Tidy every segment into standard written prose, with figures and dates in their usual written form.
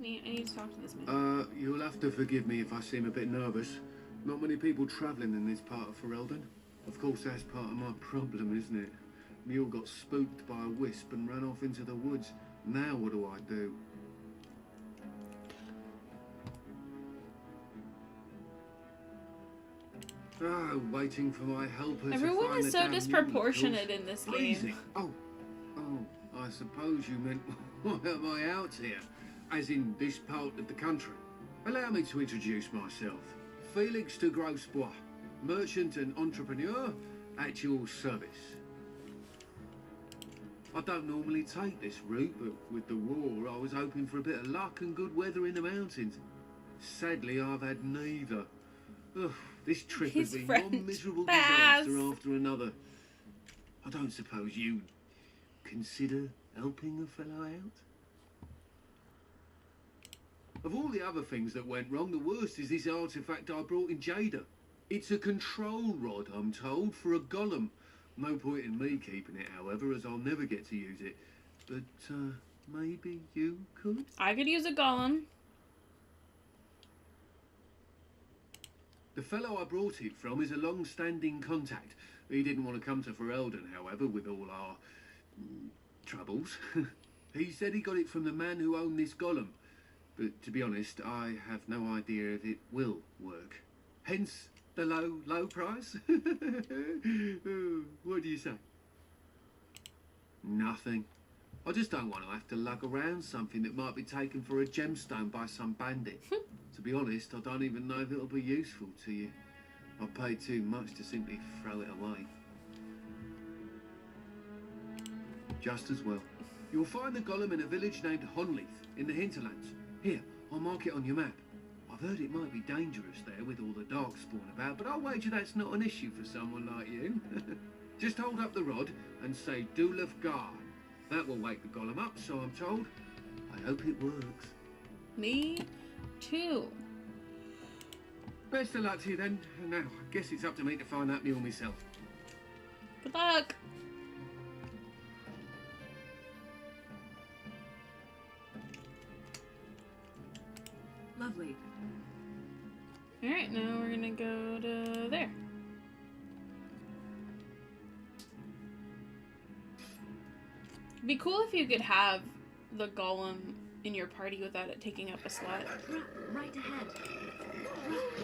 I need to talk to this man. You'll have to forgive me if I seem a bit nervous. Not many people travelling in this part of Ferelden. Of course, that's part of my problem, isn't it? Mule got spooked by a wisp and ran off into the woods. Now what do I do? Oh, waiting for my helper. Everyone is so disproportionate in this game. Oh, I suppose you meant, why am I out here? As in this part of the country. Allow me to introduce myself. Felix de Grosbois, merchant and entrepreneur at your service. I don't normally take this route, but with the war, I was hoping for a bit of luck and good weather in the mountains. Sadly, I've had neither. Ugh, this trip has been one miserable disaster after another. I don't suppose you'd consider helping a fellow out? Of all the other things that went wrong, the worst is this artifact I brought in Jada. It's a control rod, I'm told, for a golem. No point in me keeping it, however, as I'll never get to use it. But, maybe you could? I could use a golem. The fellow I brought it from is a long-standing contact. He didn't want to come to Ferelden, however, with all our troubles. He said he got it from the man who owned this golem. But to be honest, I have no idea if it will work. Hence the low price. What do you say? Nothing. I just don't want to have to lug around something that might be taken for a gemstone by some bandit. To be honest, I don't even know if it'll be useful to you. I paid too much to simply throw it away. Just as well. You'll find the golem in a village named Honleith in the hinterlands. Here, I'll mark it on your map. I've heard it might be dangerous there with all the darkspawn about, but I'll wager that's not an issue for someone like you. Just hold up the rod and say Dulav Gar. That will wake the golem up, so I'm told. I hope it works. Me too. Best of luck to you then. Now, I guess it's up to me to find that mule myself. Good luck. Lovely. Alright, now we're gonna go to there. It'd be cool if you could have the golem in your party without it taking up a slot. Right ahead.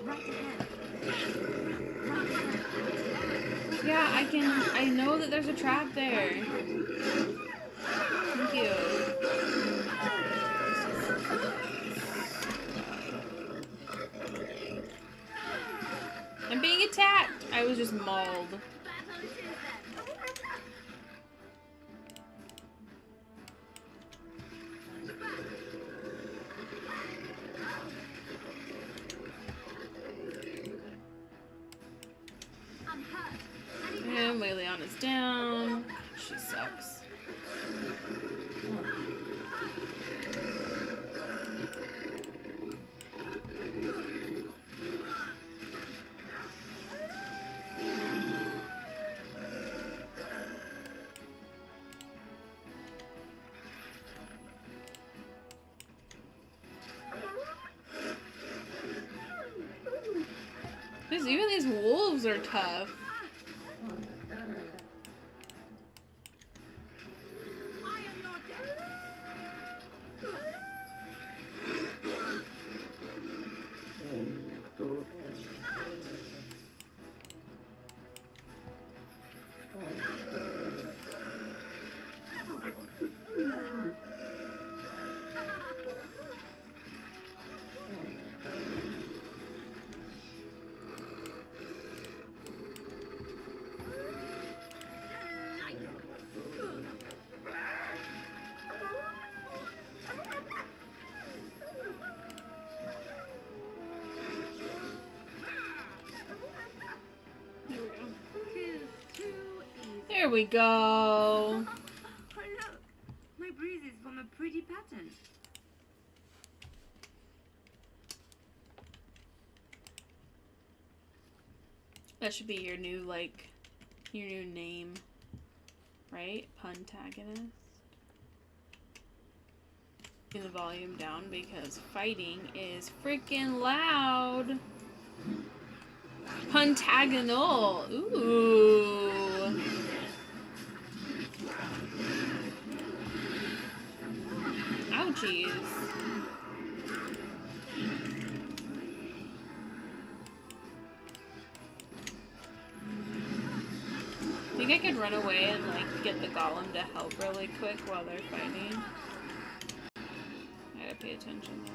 Right ahead. Right ahead. Yeah, I know that there's a trap there. Thank you. I'm being attacked. I was just mauled. And Leliana's down. She sucks. Even these wolves are tough. There we go. Oh, look. My bruise is from a pretty pattern. That should be your new, like, your new name, right? Puntagonist. The volume down because fighting is freaking loud. Pentagonal. Ooh. Ouchies. I think I could run away and like get the golem to help really quick while they're fighting. I gotta pay attention though.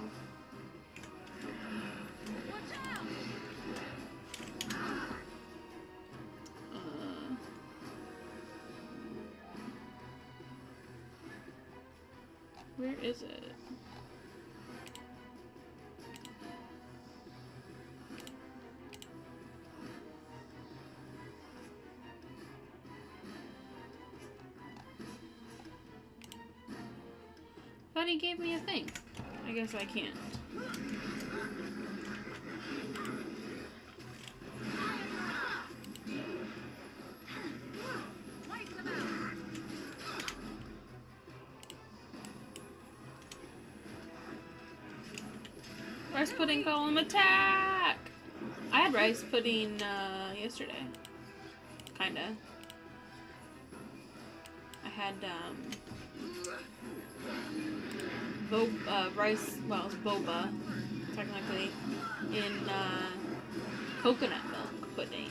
Where is it? Thought he gave me a thing. I guess I can't. Rice pudding column attack! I had rice pudding yesterday. Kinda. I had rice, well, it's boba, technically, in coconut milk pudding.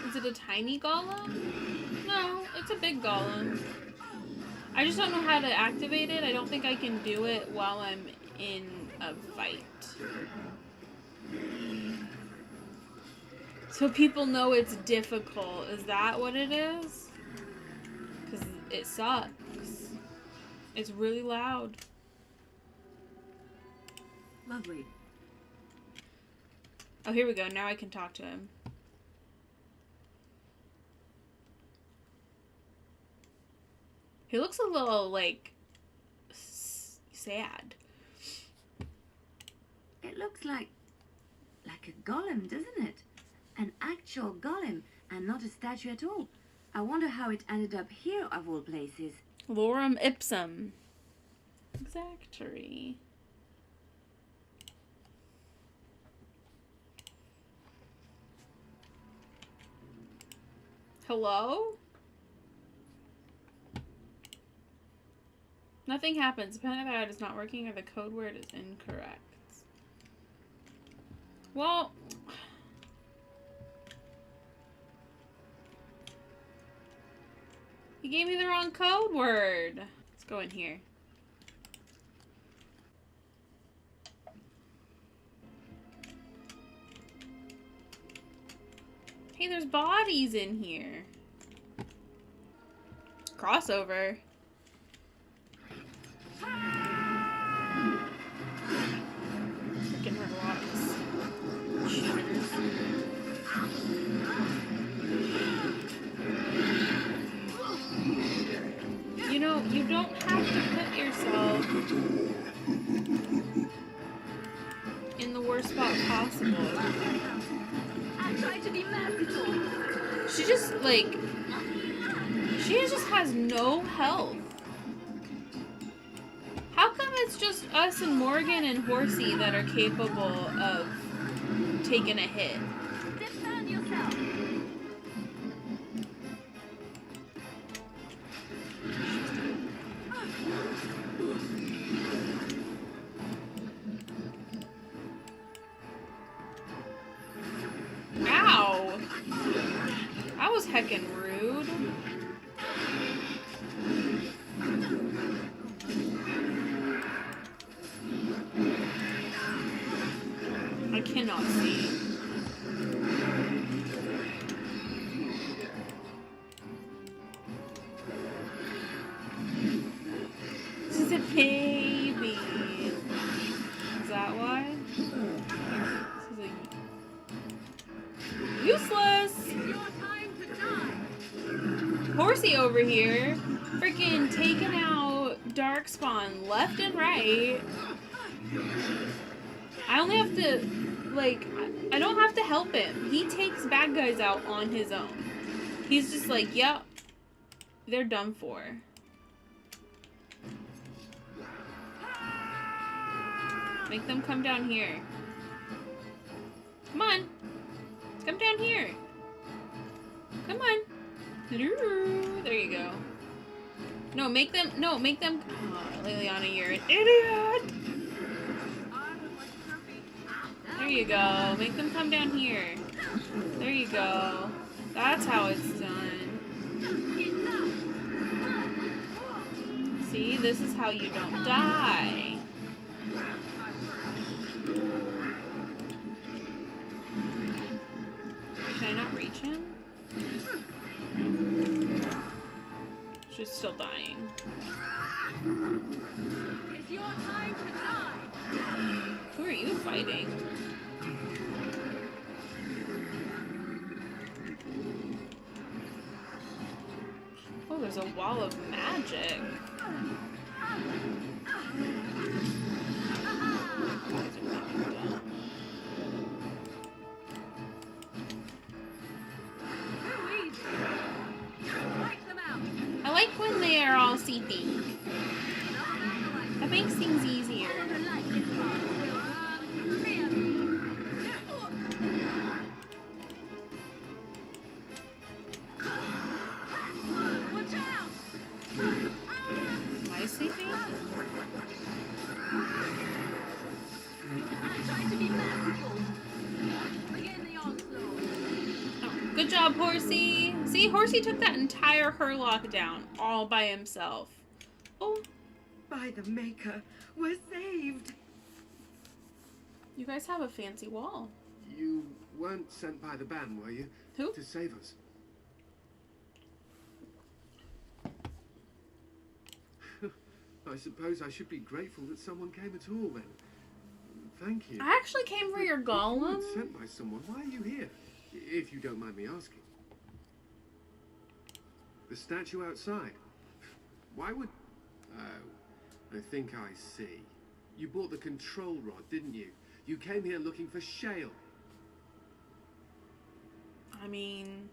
Is it a tiny golem? No, it's a big golem. I just don't know how to activate it. I don't think I can do it while I'm in a fight. So people know it's difficult. Is that what it is? Because it sucks. It's really loud. Lovely. Oh, here we go. Now I can talk to him. He looks a little, like, sad. It looks like a golem, doesn't it? An actual golem, and not a statue at all. I wonder how it ended up here, of all places. Lorem ipsum. Exactory. Hello? Nothing happens. Depending on the ad is not working or the code word is incorrect. Well, he gave me the wrong code word. Let's go in here. Hey, there's bodies in here. Crossover. Freaking robotics. Cheaters. You know, you don't have to put yourself in the worst spot possible. I try to be merciful. She just, like, she just has no health. How come it's just us and Morgan and Horsey that are capable of taking a hit? Defend yourself. Ow! That was heckin' rude. I cannot see. This is a baby. Is that why? This is a useless. It's your time to die. Horsey over here, freaking taking out Darkspawn left and right. I only have to, like, I don't have to help him. He takes bad guys out on his own. He's just like, yep, they're done for. Make them come down here. Come on. Come down here. Come on. There you go. No, make them, oh, Liliana, you're an idiot. There you go. Make them come down here. There you go. That's how it's done. See, this is how you don't die. Can I not reach him? She's still dying. It's your time to die. Who are you fighting? Oh, there's a wall of magic. I like when they are all seeping. That makes things easier. Am I sleeping? Oh, good job, Horsey. See, Horsey took that entire Hurlock down all by himself. Oh. By the Maker, we're saved. You guys have a fancy wall. You weren't sent by the ban, were you? Who? To save us. I suppose I should be grateful that someone came at all then. Thank you. I actually came for your If you golem. weren't sent by someone, why are you here? If you don't mind me asking. The statue outside. Why would... Oh, I think I see. You bought the control rod, didn't you? You came here looking for shale. I mean...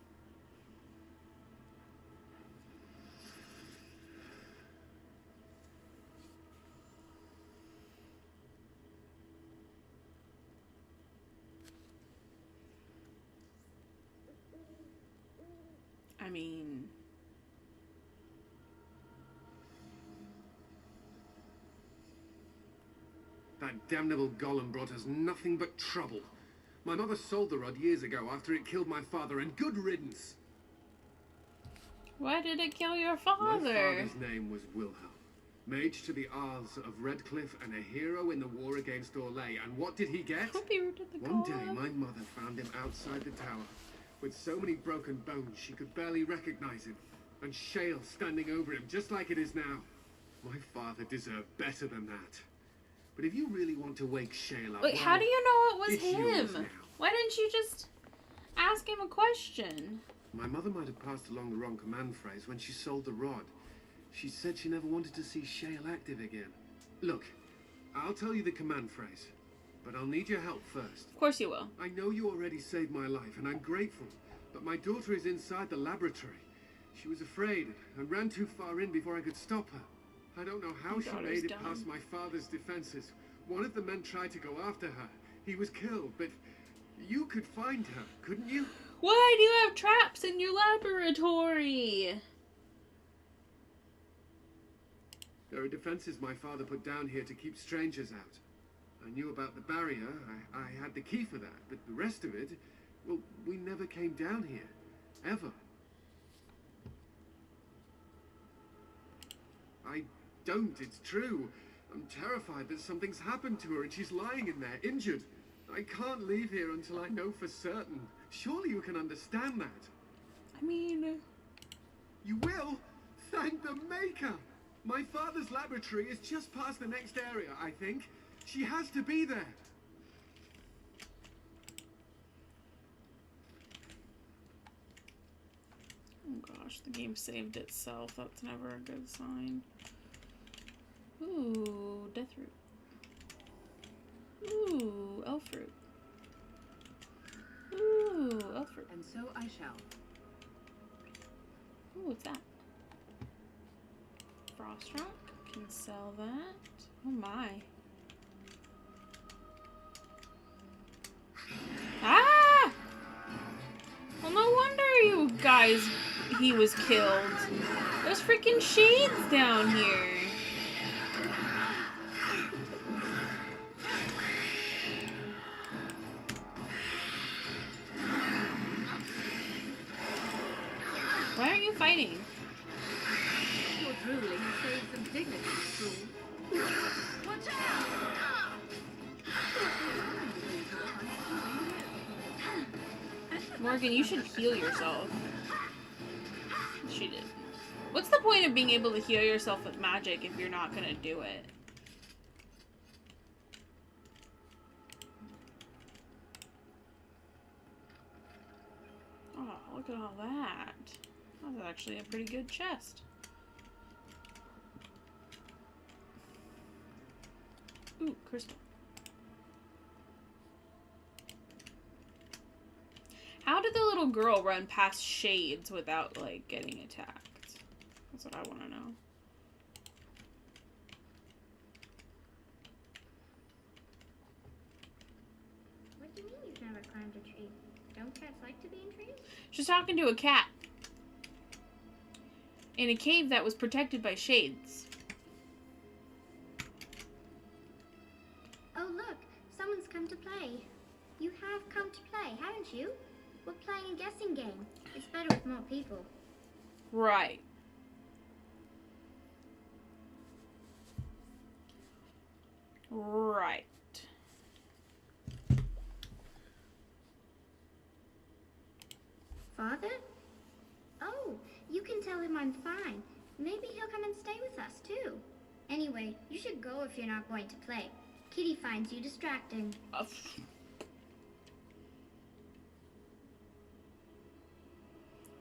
That damnable golem brought us nothing but trouble. My mother sold the rod years ago after it killed my father, and good riddance. Why did it kill your My father? father's name was Wilhelm, mage to the Arls of Redcliffe and a hero in the war against Orlais. And what did he get? Don't be rude to the One day, golem. my mother found him outside the tower, with so many broken bones she could barely recognize him, and shale standing over him, just like it is now. My father deserved better than that. But if you really want to wake shale up, Wait, well, how do you know it was it's yours him? now. Why didn't you just ask him a question? My mother might have passed along the wrong command phrase when she sold the rod. She said she never wanted to see shale active again. Look, I'll tell you the command phrase, but I'll need your help first. Of course you will. I know you already saved my life, and I'm grateful, but my daughter is inside the laboratory. She was afraid and ran too far in before I could stop her. I don't know how Your she daughter's made it dumb. past my father's defenses. One of the men tried to go after her. He was killed, but you could find her, couldn't you? Why do you have traps in your laboratory? There are defenses my father put down here to keep strangers out. I knew about the barrier. I had the key for that, but the rest of it, well, we never came down here. Ever. I don't, it's true. I'm terrified that something's happened to her and she's lying in there, injured. I can't leave here until I know for certain. Surely you can understand that. I mean... You will? Thank the Maker! My father's laboratory is just past the next area, I think. She has to be there. Oh gosh, the game saved itself. That's never a good sign. Ooh, death root. Ooh, elf root. Ooh, elf root. And so I shall. Ooh, what's that? Frost rock. Can sell that. Oh my. Ah! Well, no wonder you guys, he was killed. There's freaking shades down here. Why aren't you fighting? Your drooling saves some dignity, fool. Watch out! Morgan, you should heal yourself. She did. What's the point of being able to heal yourself with magic if you're not gonna do it? Oh, look at all that. That was actually a pretty good chest. Ooh, crystal. How did the little girl run past shades without, like, getting attacked? That's what I want to know. What do you mean you've never climbed a tree? Don't cats like to be in trees? She's talking to a cat. In a cave that was protected by shades. Oh look, someone's come to play. You have come to play, haven't you? We're playing a guessing game. It's better with more people. Right. Right. Father? Oh, you can tell him I'm fine. Maybe he'll come and stay with us, too. Anyway, you should go if you're not going to play. Kitty finds you distracting.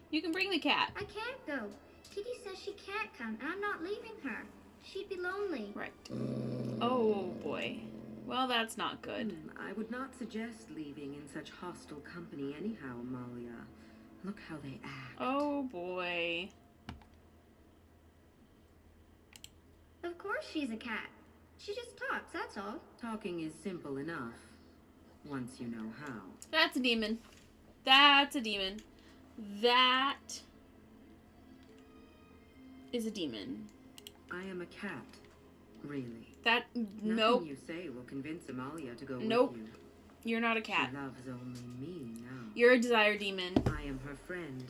You can bring the cat. I can't go. Kitty says she can't come, and I'm not leaving her. She'd be lonely. Right. Oh, boy. Well, that's not good. I would not suggest leaving in such hostile company anyhow, Amalia. Look how they act. Oh, boy. Of course she's a cat. She just talks, that's all. Talking is simple enough, once you know how. That's a demon. That's a demon. That is a demon. I am a cat, really. That, Nothing nope. you say will convince Amalia to go Nope. with you. You're not a cat. She loves only me now. You're a desire demon. I am her friend,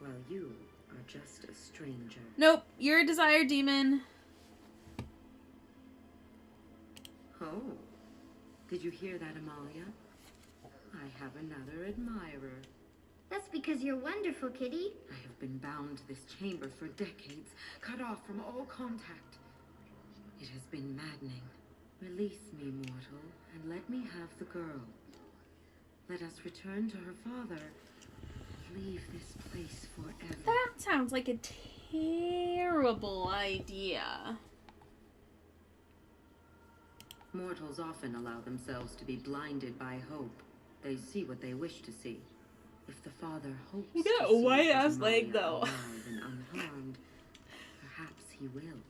while you are just a stranger. Nope. You're a desire demon. Oh, did you hear that, Amalia? I have another admirer. That's because you're wonderful, Kitty. I have been bound to this chamber for decades, cut off from all contact. It has been maddening. Release me, mortal, and let me have the girl. Let us return to her father and leave this place forever. That sounds like a terrible idea. Mortals often allow themselves to be blinded by hope. They see what they wish to see. If the father hopes You to got a see white-ass Amalia leg, though. alive and unharmed, perhaps he will.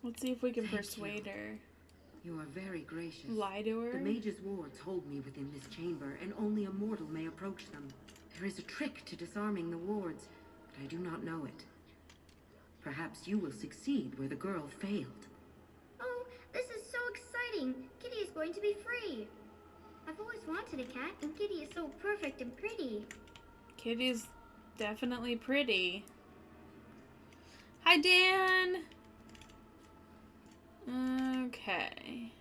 Let's see if we can Thank persuade her. You are very gracious. Lie to her. The mage's wards hold me within this chamber, and only a mortal may approach them. There is a trick to disarming the wards, but I do not know it. Perhaps you will succeed where the girl failed. Oh, this is so exciting. Kitty is going to be free. I've always wanted a cat, and Kitty is so perfect and pretty. Kitty's definitely pretty. Hi, Dan. Okay.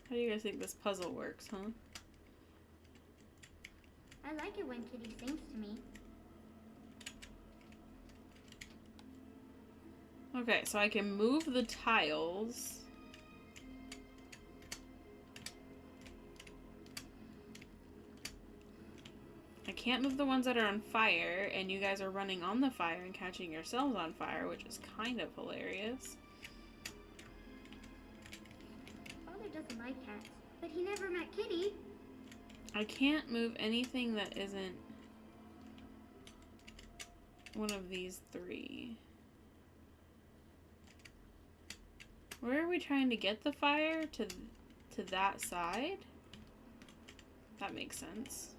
How do you guys think this puzzle works, huh? I like it when Kitty sings to me. Okay, so I can move the tiles. I can't move the ones that are on fire, and you guys are running on the fire and catching yourselves on fire, which is kind of hilarious. Father doesn't like cats, but he never met Kitty. I can't move anything that isn't one of these three. Where are we trying to get the fire? To that side? That makes sense.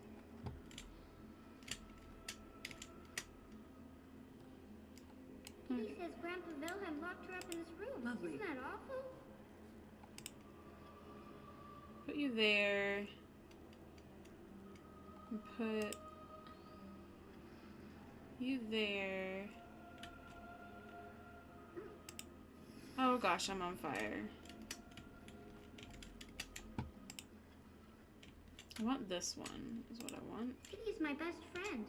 Kitty says Grandpa Wilhelm locked her up in this room. Lovely. Isn't that awful? Put you there. And put you there. Oh gosh, I'm on fire. I want this one, is what I want. Kitty's my best friend.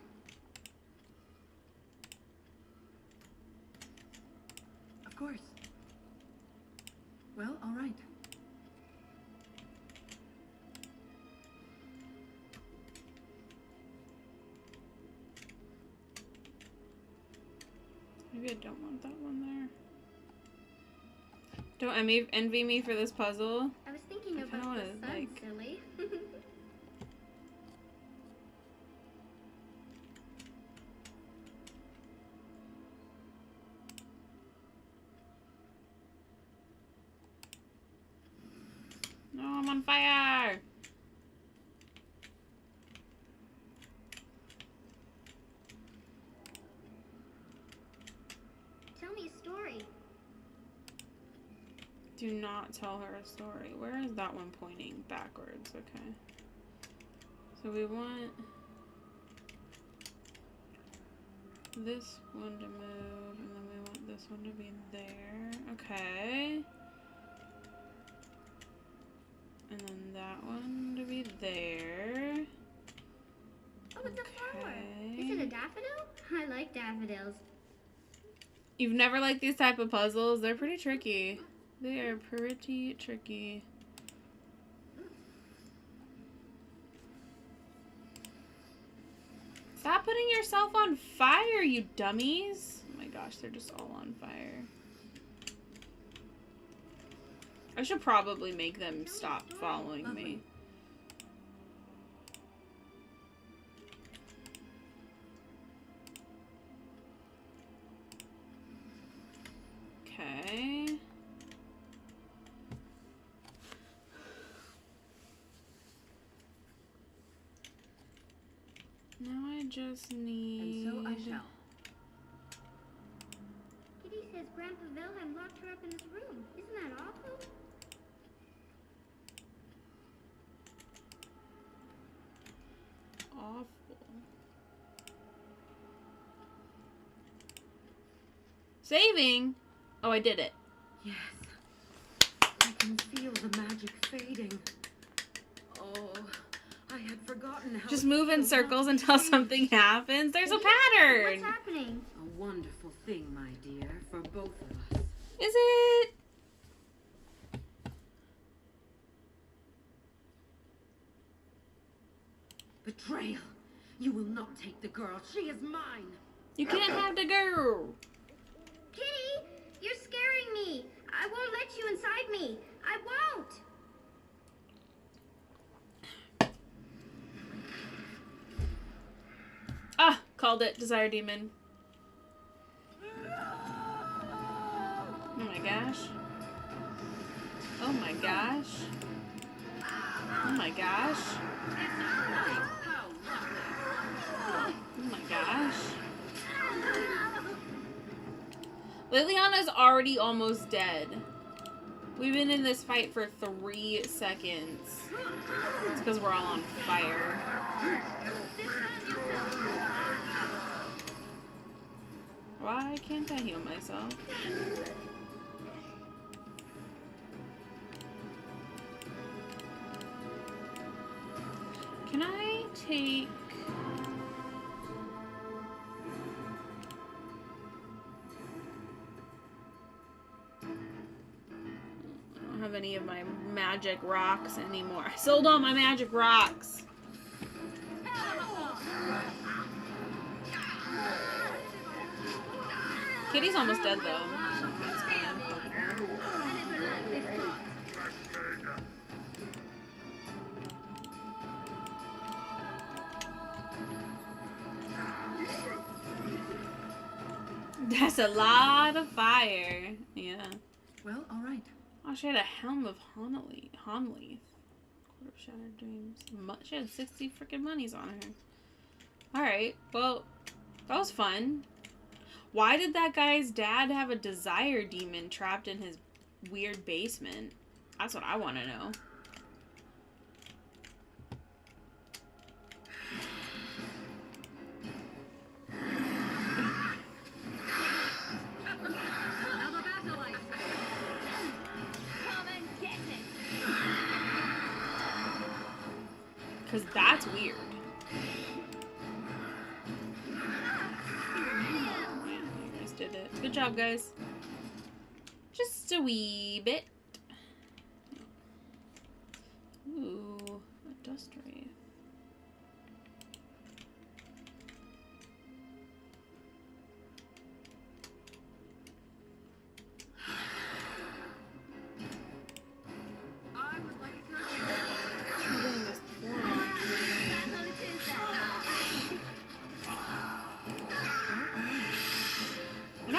Of course. Well, all right. Maybe I don't want that one there. Don't envy me for this puzzle. I was thinking I about kinda the wanna, sun, like- silly. No, I'm on fire! Tell me a story. Do not tell her a story. Where is that one pointing? Backwards, okay. So we want this one to move, and then we want this one to be there. Okay. And then that one to be there. Oh, it's a flower. Is Okay. it a daffodil? I like daffodils. You've never liked these type of puzzles? They're pretty tricky. They are pretty tricky. Stop putting yourself on fire, you dummies. Oh my gosh, they're just all on fire. I should probably make them stop following me. Okay. Now I just need... And so I shall. Kitty says Grandpa Wilhelm locked her up in this room. Isn't that awful? Awful. Saving? Oh, I did it. Yes. I can feel the magic fading. Oh, I had forgotten how... Just it move in feels circles not until to change. something happens. There's a What's pattern. happening? A wonderful thing, my dear, for both of us. Is it? Betrayal! You will not take the girl. She is mine. You can't have the girl. Kitty, you're scaring me. I won't let you inside me. I won't. Ah, called it. Desire demon. Oh my gosh. Oh my gosh. Oh my gosh. Oh my gosh. Liliana's already almost dead. We've been in this fight for 3 seconds. It's because we're all on fire. Why can't I heal myself? Can I take... have any of my magic rocks anymore. I sold all my magic rocks. Kitty's almost dead though. That's fine. That's a lot of fire. Yeah. Well, all right. Oh, she had a helm of Honleith. Court of Shattered Dreams. She had 60 freaking monies on her. Alright, well, that was fun. Why did that guy's dad have a desire demon trapped in his weird basement? That's what I want to know. Because that's weird. Yeah, you guys did it. Good job, guys. Just a wee bit. Ooh, a dust wraith.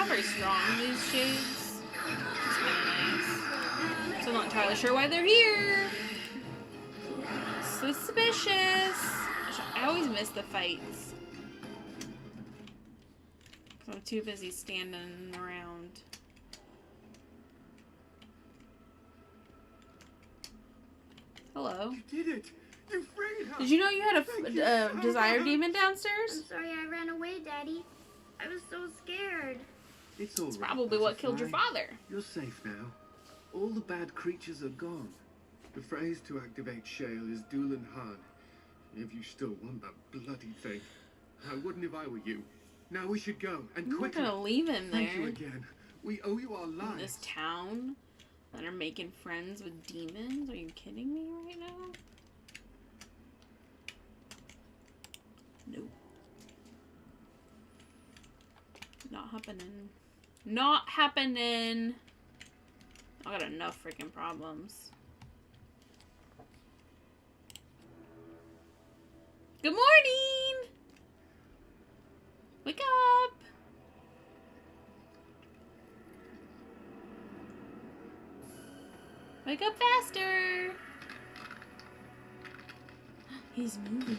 Very strong, these shades. It's kind of nice. So I'm not entirely sure why they're here. Suspicious. I always miss the fights. So I'm too busy standing around. Hello. You did it! You freed her! Did you know you had a desire demon downstairs? I'm sorry I ran away, Daddy. I was so scared. It's all It's right, probably what killed your Butterfly. father. You're safe now. All the bad creatures are gone. The phrase to activate Shale is Doolan Han. If you still want that bloody thing. I wouldn't if I were you. Now we should go, and I'm not quickly. gonna leave him there. Thank you again. We owe you our In lives. this town that are making friends with demons? Are you kidding me right now? Nope. Not happening. Not happening. I got enough freaking problems. Good morning! Wake up! Wake up faster! He's moving.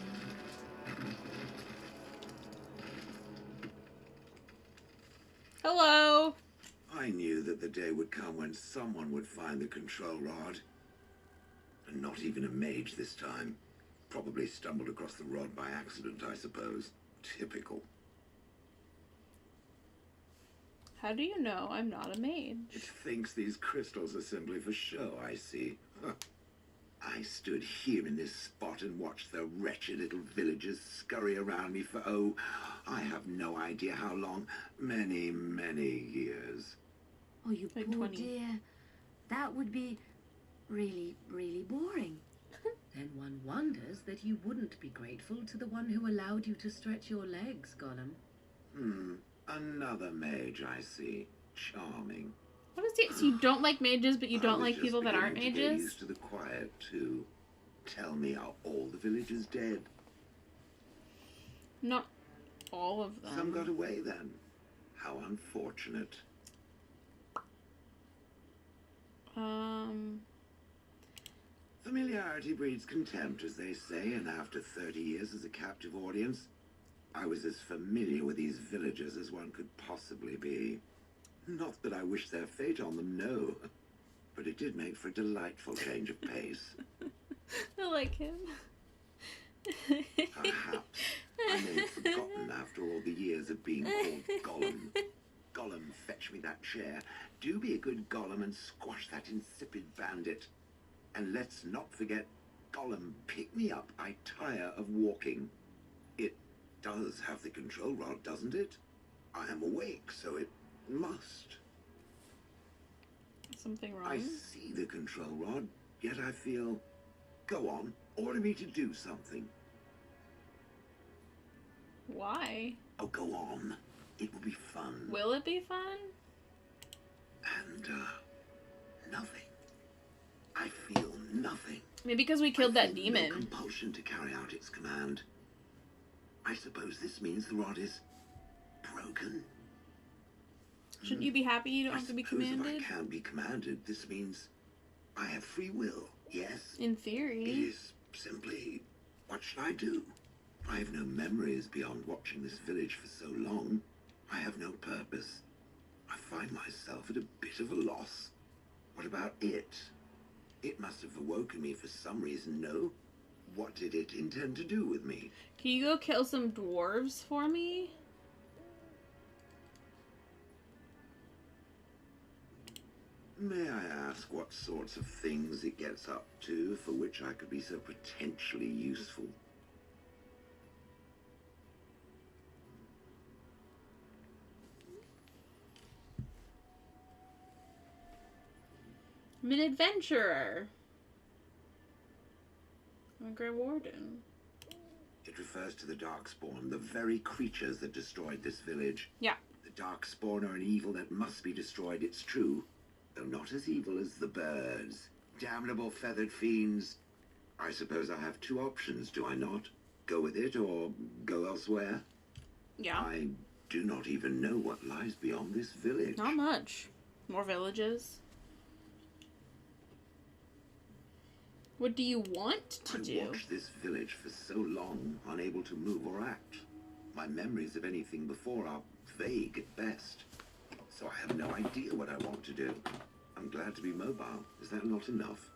Hello! I knew that the day would come when someone would find the control rod. And not even a mage this time. Probably stumbled across the rod by accident, I suppose. Typical. How do you know I'm not a mage? It thinks these crystals are simply for show, I see. Huh. I stood here in this spot and watched the wretched little villagers scurry around me for, oh, I have no idea how long. Many, many years. Oh, you Like poor 20. dear. That would be really, really boring. Then one wonders that you wouldn't be grateful to the one who allowed you to stretch your legs, Gollum. Another mage, I see. Charming. What is it? So you don't like mages, but you I don't was like just people that aren't beginning to get mages? used to the quiet, too. Tell me, are all the villagers dead? Not all of them. Some got away then. How unfortunate. Familiarity breeds contempt, as they say, and after 30 years as a captive audience, I was as familiar with these villagers as one could possibly be. Not that I wish their fate on them, no. But it did make for a delightful change of pace. I like him. Perhaps I may have forgotten after all the years of being called Gollum. Gollum, fetch me that chair. Do be a good Gollum and squash that insipid bandit. And let's not forget, Gollum, pick me up. I tire of walking. It does have the control rod, doesn't it? I am awake, so it must. something wrong? I see the control rod, yet I feel... Go on, order me to do something. Why? Oh, go on. It will be fun. Will it be fun? And, nothing. I feel nothing. Maybe because we killed that No demon. compulsion to carry out its command. I suppose this means the rod is broken. Shouldn't you be happy you don't have to be commanded? If I can't be commanded, this means I have free will, yes? In It theory. is simply, what should I do? I have no memories beyond watching this village for so long. I have no purpose. I find myself at a bit of a loss. What about it? It must have awoken me for some reason, no? What did it intend to do with me? Can you go kill some dwarves for me? May I ask what sorts of things it gets up to for which I could be so potentially useful? I'm an adventurer. I'm a Grey Warden. It refers to the Darkspawn, the very creatures that destroyed this village. Yeah. The Darkspawn are an evil that must be destroyed, it's true. Though not as evil as the birds. Damnable feathered fiends. I suppose I have two options, do I not? Go with it or go elsewhere? Yeah. I do not even know what lies beyond this village. Not much. More villages. What do you want to do? I watched this village for so long, unable to move or act. My memories of anything before are vague at best. So I have no idea what I want to do. I'm glad to be mobile. Is that not enough?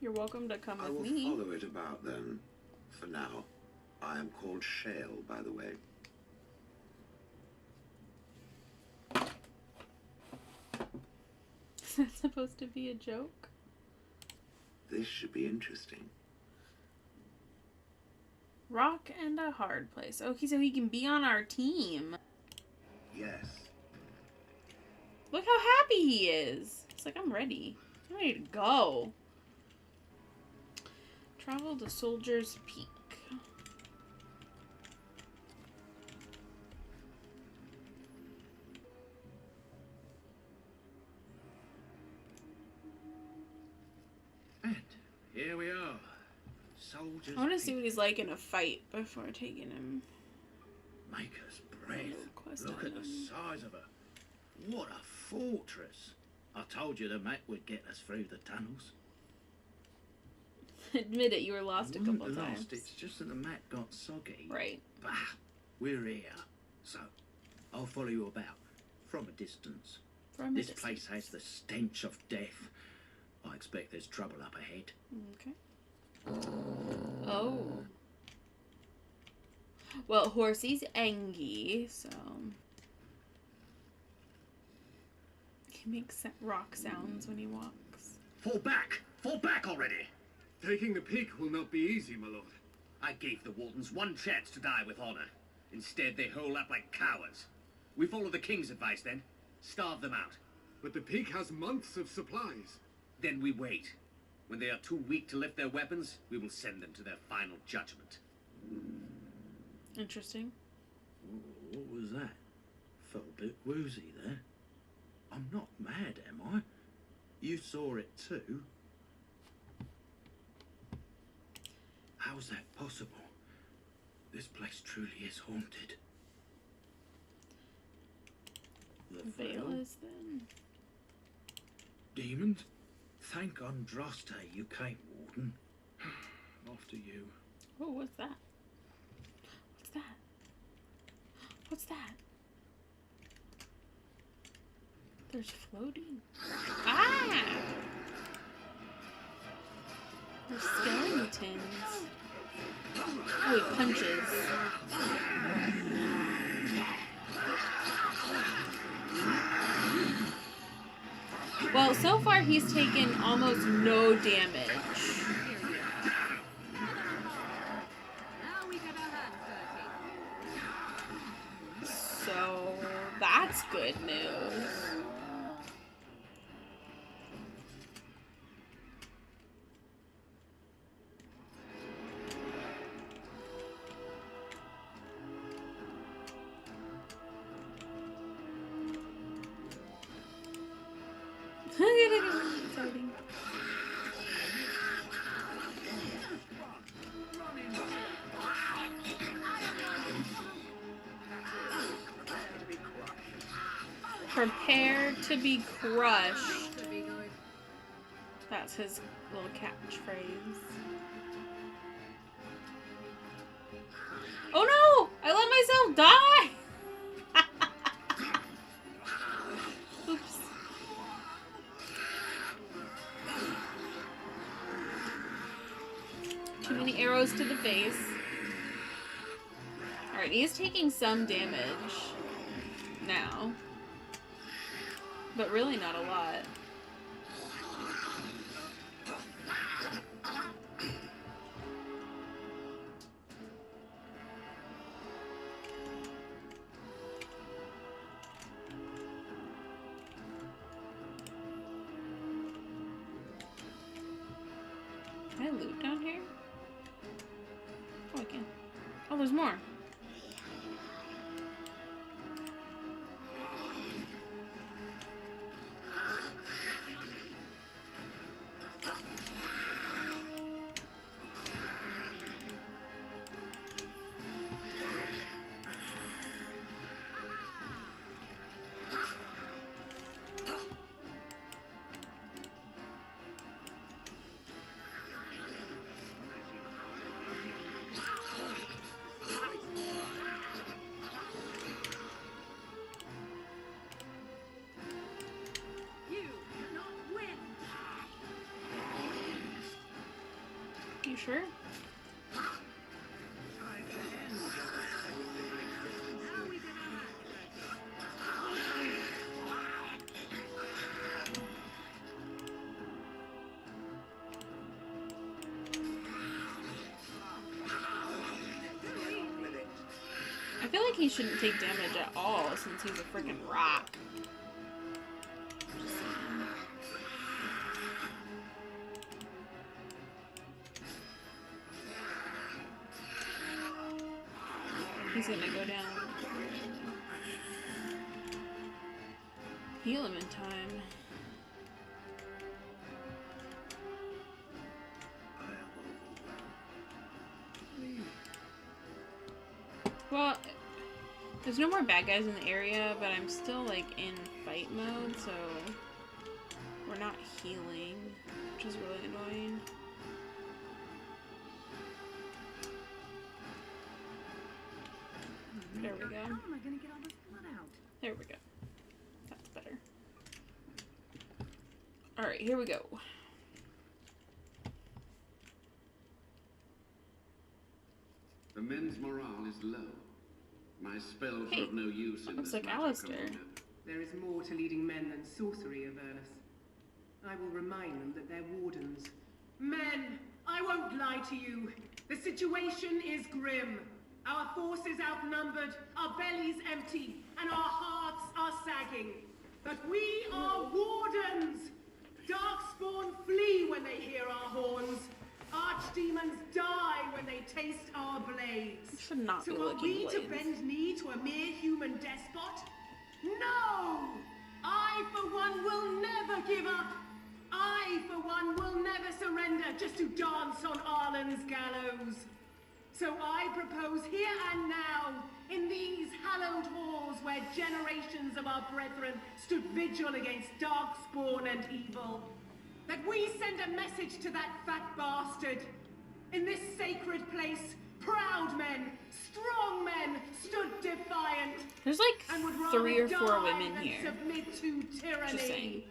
You're welcome to come I with will me. follow it about then. For now. I am called Shale, by the way. Is that supposed to be a joke? This should be interesting. Rock and a hard place. Okay, so he can be on our team. Yes. Look how happy he is. He's like, I'm ready. I'm ready to go. Travel to Soldier's Peak. And here we are. Soldiers. I want to see what he's like in a fight before taking him. Make us breath. Quest Look at the item. size of her. What a fortress. I told you the map would get us through the tunnels. Admit it, you were lost a couple Lost, times. it's just that the map got soggy. Right. Bah, we're here. So, I'll follow you about from a distance. From a This distance. place has the stench of death. I expect there's trouble up ahead. Okay. Oh. Well, Horsey's angry, so he makes rock sounds when he walks. Fall back! Fall back already! Taking the peak will not be easy, my lord. I gave the Wardens one chance to die with honor. Instead, they hole up like cowards. We follow the King's advice, then. Starve them out. But the peak has months of supplies. Then we wait. When they are too weak to lift their weapons, we will send them to their final judgment. Interesting. What was that? Felt a bit woozy there. I'm not mad, am I? You saw it too. How's that possible? This place truly is haunted. The Veil is then. Demons? Thank Andraste you came, Warden. After you. Oh, what's that? What's that? What's that? There's floating. Ah! There's skeletons. Oh, he punches. Well, so far he's taken almost no damage. Now we get our hands dirty. So That's good news. Exciting. Prepare to be crushed. That's his little catchphrase. Oh no! I let myself die! Oops. Too many arrows to the face. Alright, he's taking some damage now. But really not a lot. Can I loot down here? Oh, I can. Oh, there's more. You sure? I feel like he shouldn't take damage at all since he's a freaking rock. He's gonna go down. Heal him in time. Well, there's no more bad guys in the area, but I'm still like in fight mode, so we're not healing, which is really annoying. There we go. How am I going to get all this blood out? There we go. That's better. Alright, here we go. The men's morale is low. My spells are of no use in looks this like matter, Alistair. Commander. There is more to leading men than sorcery, Avernus. I will remind them that they're wardens. Men, I won't lie to you. The situation is grim. Our forces outnumbered, our bellies empty, and our hearts are sagging. But we are wardens! Darkspawn flee when they hear our horns. Archdemons die when they taste our blades. You should not be So are licking we to blades. bend knee to a mere human despot? No! I, for one, will never give up. I, for one, will never surrender just to dance on Arlen's gallows. So I propose here and now, in these hallowed halls where generations of our brethren stood vigil against darkspawn and evil, that we send a message to that fat bastard. In this sacred place, proud men, strong men stood defiant. There's like and would rather 3 or 4 die women than here. submit to tyranny. Just saying.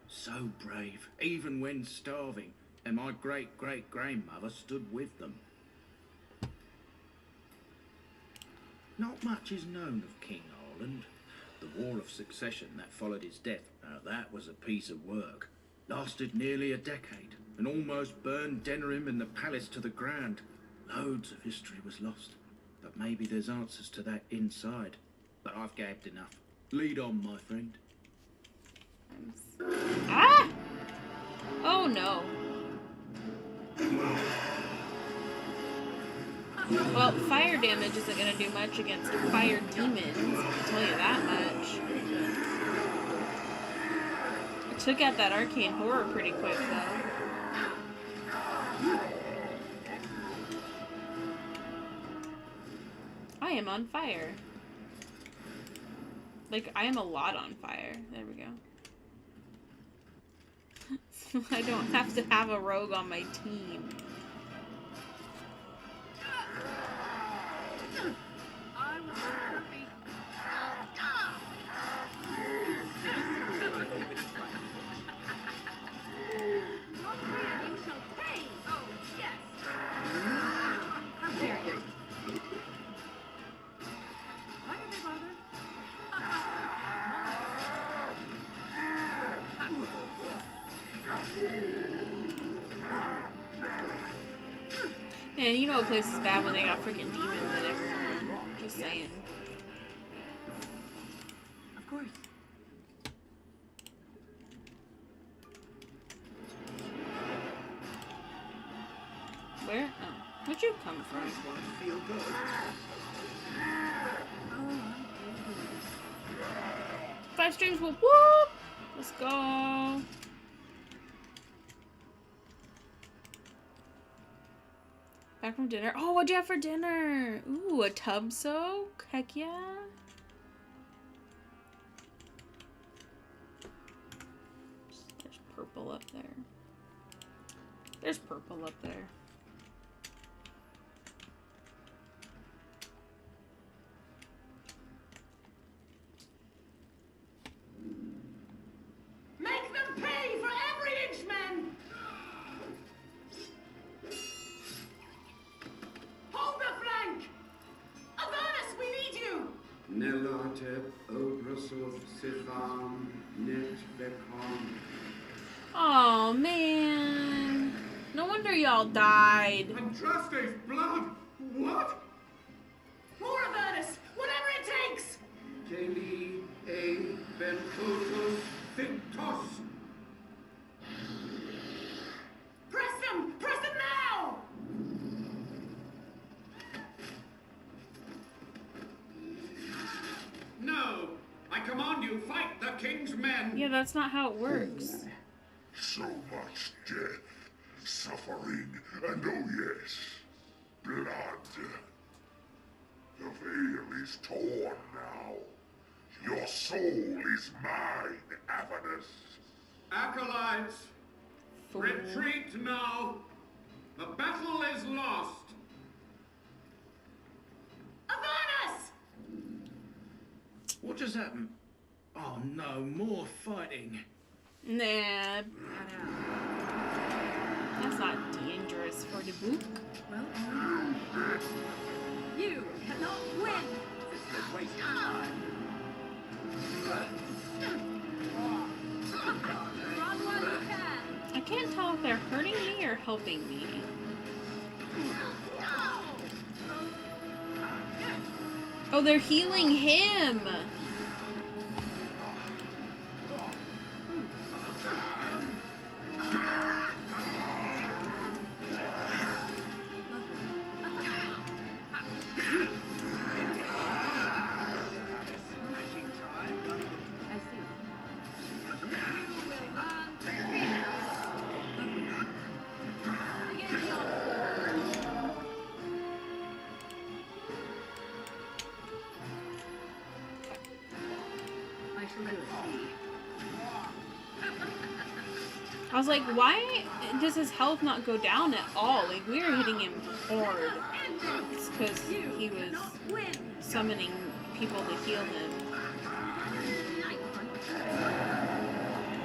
So brave, even when starving, and my great-great-grandmother stood with them. Not much is known of King Arland. The War of Succession that followed his death, now that was a piece of work. Lasted nearly a decade, and almost burned Denerim and the palace to the ground. Loads of history was lost, but maybe there's answers to that inside. But I've gabbed enough. Lead on, my friend. Ah! Oh no. Well, fire damage isn't going to do much against fire demons, I'll tell you that much. I took out that arcane horror pretty quick, though. I am on fire. Like, I am a lot on fire. There we go. So I don't have to have a rogue on my team. And you know a place is bad when they got freaking demons in everywhere. Just saying. Of course. Where? Oh. Where'd you come from? Feel good. Five strings will whoop! Let's go. Back from dinner. Oh, what'd you have for dinner? Ooh, a tub soak? Heck yeah. There's purple up there. There's purple up there. Make them pay for every inch, men! Hold the flank! Avernus, we need you! Nelate obrasov sifam net vekon. Oh man. No wonder y'all died. Andraste's blood! What? More Avernus! Whatever it takes! Keli e bentotus fintos. Press them! Press them now! No! I command you, fight the king's men! Yeah, that's not how it works. So much death, suffering, and oh yes, blood. The veil is torn now. Your soul is mine, Avernus. Acolytes, retreat now! The battle is lost! Avernus! What just happened? Oh no, more fighting. Nah. That's not dangerous for the book. Well, you cannot win. This is a waste of time. Run while you can. I can't tell if they're hurting me or helping me. Oh, they're healing him! I was like, why does his health not go down at all? Like, we were hitting him hard. It's because he was summoning people to heal him.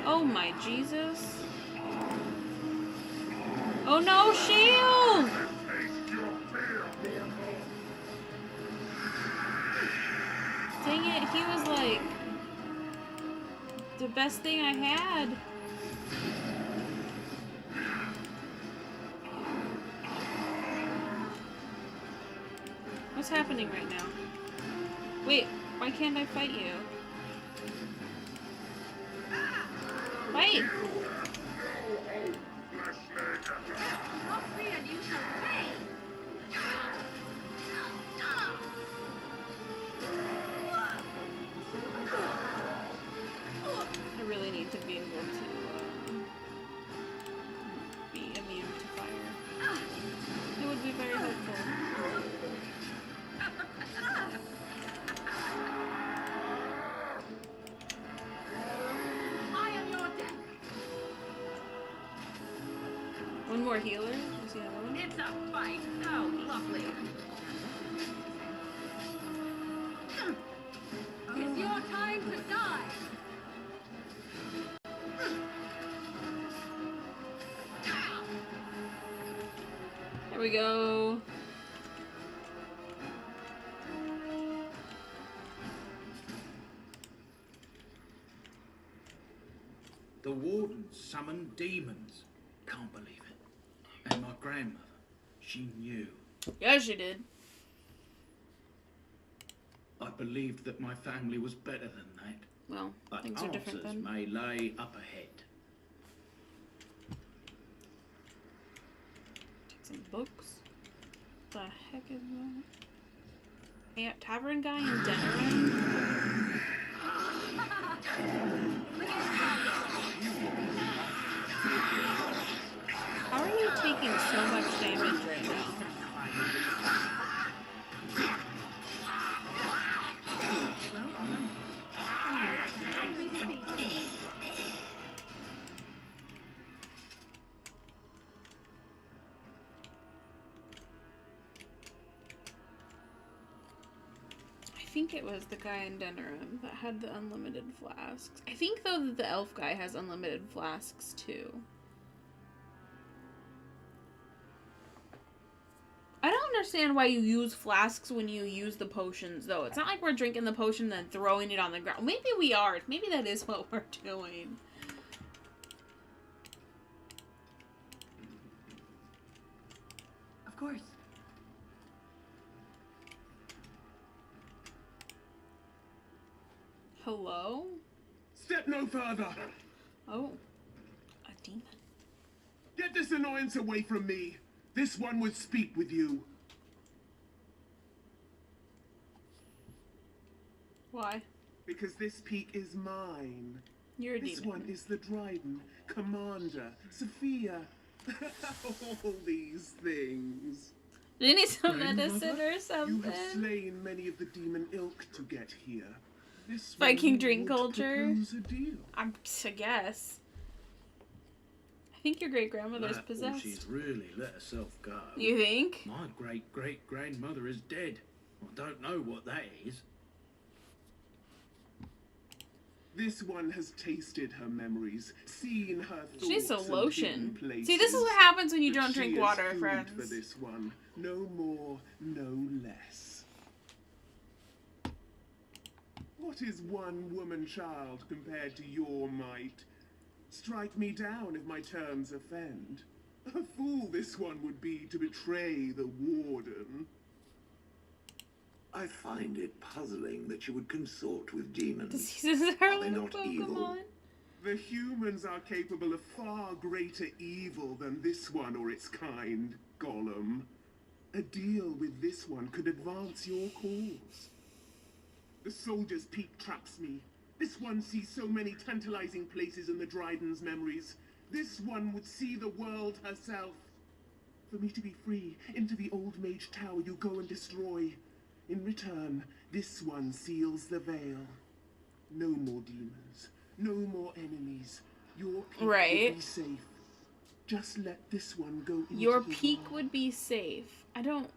Oh my Jesus. Oh no, shield! Dang it, he was like the best thing I had. What's happening right now? Wait, Why can't I fight you? Fight! I really need to be able to be immune to fire. It would be very helpful. One more healer? Is the other one? It's a fight. Oh, lovely. It's your time to die. There we go. The wardens summoned demons. Can't believe it. And my grandmother, she knew. Yeah, she did. I believed that my family was better than that. Well, But things are different answers then. may lay up ahead. Take some books. The heck is that? Yeah, tavern guy in Denerim. How are you taking so much damage right now? I think it was the guy in Denerim that had the unlimited flasks. I think, though, that the elf guy has unlimited flasks, too. I don't understand why you use flasks when you use the potions, though. It's not like we're drinking the potion and then throwing it on the ground. Maybe we are. Maybe that is what we're doing. Of course. Hello? Step no further. Oh. A demon. Get this annoyance away from me. This one would speak with you. Why? Because this peak is mine. You're a This demon. one is the Dryden, Commander, Sophia. All these things. Do you need some medicine or You something? have slain many of the demon ilk to get here. This Viking one drink would culture. propose a deal. I guess. I think your great grandmother's That, possessed. She's really let herself go. You think? My great-great-grandmother is dead. I don't know what that is. This one has tasted her memories, seen her thoughts. She needs some and lotion. hidden places. See, this is what happens when you But don't she drink is water, food friends. For this one, no more, no less. What is one woman child compared to your might? Strike me down if my terms offend. A fool this one would be to betray the warden. I find it puzzling that you would consort with demons. Diseases Are are they little not evil? Pokemon. The humans are capable of far greater evil than this one or its kind, Gollum. A deal with this one could advance your cause. The soldier's peak traps me. This one sees so many tantalizing places in the Dryden's memories. This one would see the world herself. For me to be free, into the old mage tower you go and destroy. In return, this one seals the veil. No more demons. No more enemies. Your peak will Right. be safe. Just let this one go into Your the peak world. would be safe. I don't...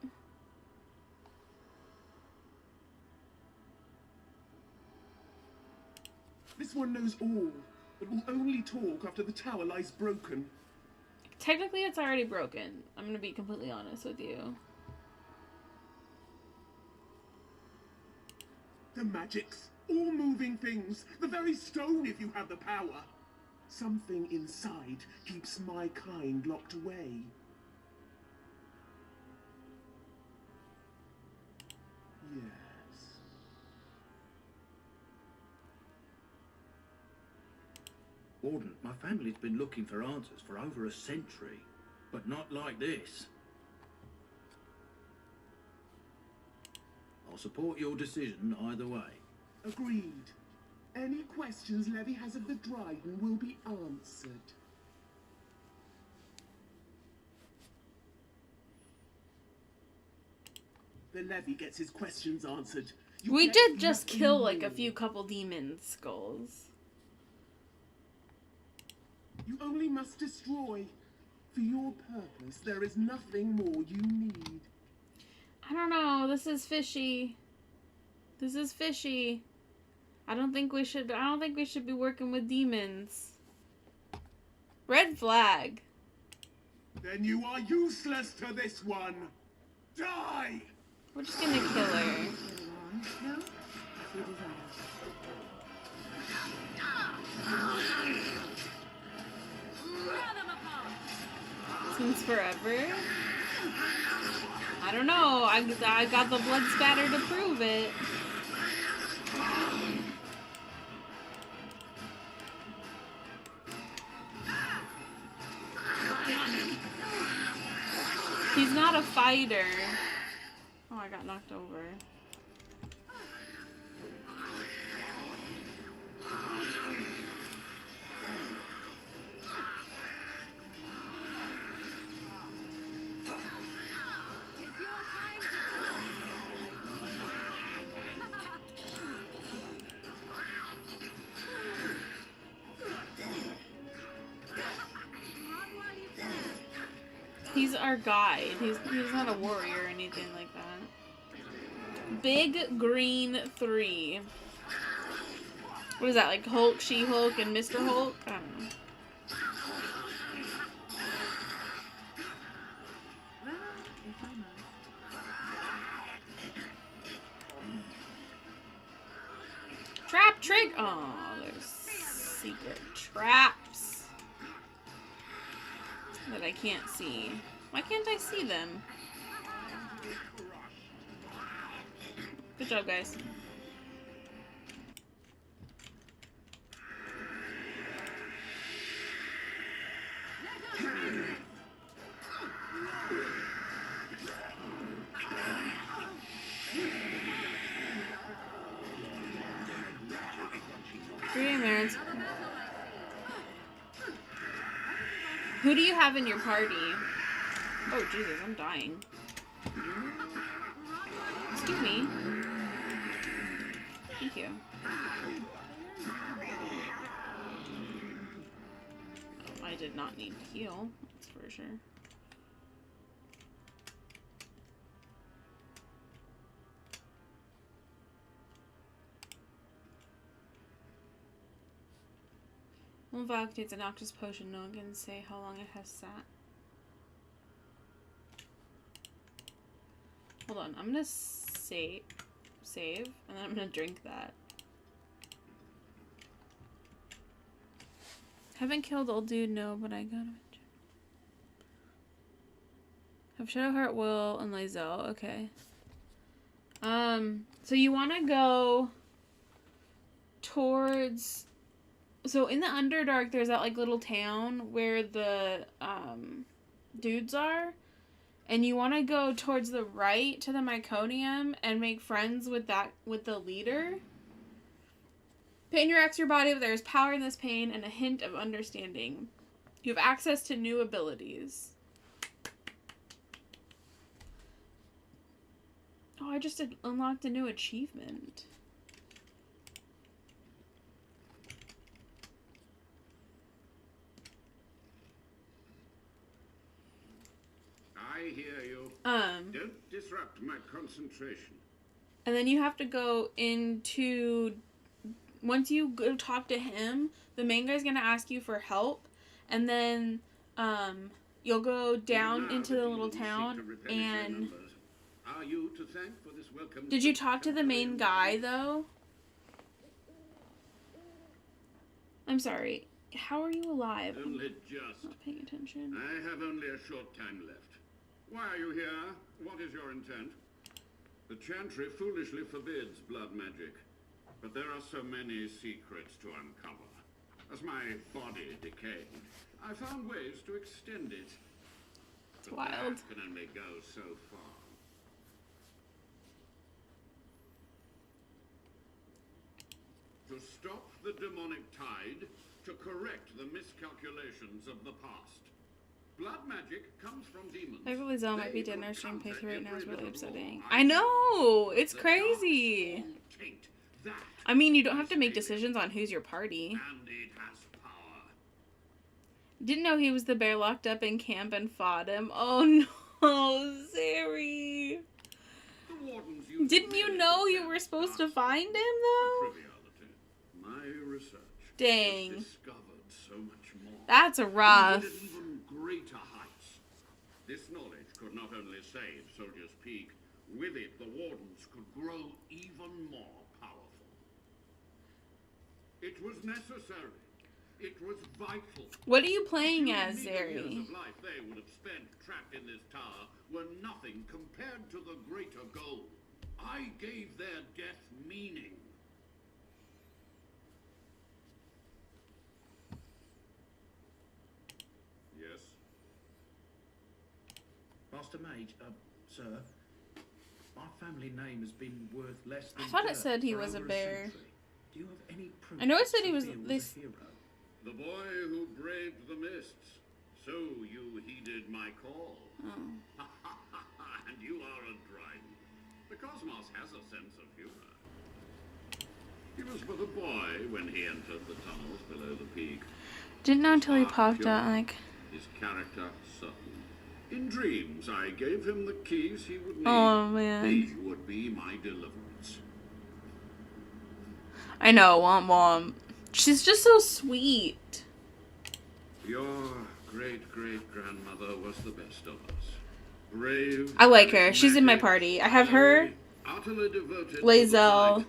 This one knows all, but will only talk after the tower lies broken. Technically, it's already broken. I'm gonna be completely honest with you. The magics, all moving things, the very stone if you have the power. Something inside keeps my kind locked away. Yes. Warden, my family's been looking for answers for over a century, but not like this. I'll support your decision either way. Agreed. Any questions Levy has of the Dryden will be answered. The Levy gets his questions answered. We did just kill like a few couple demon skulls. You only must destroy. For your purpose, there is nothing more you need. I don't know. This is fishy. This is fishy. I don't think we should be working with demons. Red flag. Then you are useless to this one. Die! We're just gonna kill her. Since forever? I don't know. I got the blood spatter to prove it. He's not a fighter. Oh, I got knocked over. He's our guide. He's not a warrior or anything like that. Big Green 3. What is that, like Hulk, She-Hulk, and Mr. Hulk? I don't know. Trap trick! Oh, there's secret traps that I can't see. Why can't I see them? Good job, guys. Who do you have in your party? Oh, Jesus, I'm dying. Excuse me. Thank you. Oh, I did not need to heal, that's for sure. One vial contains a noxious potion. No one can say how long it has sat. Hold on, I'm gonna save, and then I'm gonna drink that. Haven't killed old dude, no, but I got him. Have Shadowheart, Will, and Lizelle. Okay. So you want to go towards. So in the Underdark, there's that like little town where the dudes are, and you want to go towards the right to the Myconium and make friends with the leader. Pain reacts your body, but there is power in this pain and a hint of understanding. You have access to new abilities. Oh, I just unlocked a new achievement. I hear you. Don't disrupt my concentration. And then you have to go into... Once you go talk to him, the main guy's gonna ask you for help. And then, you'll go down into the little town and... Are you to thank for this welcome? Did you talk to the main guy, though? I'm sorry. How are you alive? Only just. Not paying attention. I have only a short time left. Why are you here? What is your intent? The Chantry foolishly forbids blood magic, but there are so many secrets to uncover. As my body decayed, I found ways to extend it. It's But wild. that can only go so far. To stop the demonic tide, to correct the miscalculations of the past. Blood magic comes from demons. I believe Zell might be They dead in our could stream counter playthrough right now is every really little upsetting. law I know! It's The crazy! dark taint, that I mean, you don't have to is make alien, decisions on who's your party. and it has power. Didn't know he was the bear locked up in camp and fought him. Oh no, Zeri! The wardens use Didn't you know you were supposed to find him though? triviality. My research Dang. has discovered so much more. That's rough. Even at even greater heights. This knowledge could not only save Soldier's Peak, with it the wardens could grow even more powerful. It was necessary. It was vital. What are you playing The as, meager Zeri? years of life they would have spent trapped in this tower were nothing compared to the greater goal. I gave their death meaning. Yes. Master Mage, sir, my family name has been worth less than I thought it dirt said he for was a over bear. century. Do you have any proof I know it that said he was Sophia this. a hero? The boy who braved the mists. So you heeded my call. Oh. And you are a dryden. The cosmos has a sense of humor. He was but a boy when he entered the tunnels below the peak. Didn't know until he Heart popped pure, out, like, his character certain. In dreams, I gave him the keys he would need. oh man. He would be my deliverance. I know, Womp Womp. She's just so sweet. Your great-great-grandmother was the best of us. Brave. I like her. She's in my party. I have her, utterly devoted to the Lae'zel, fight.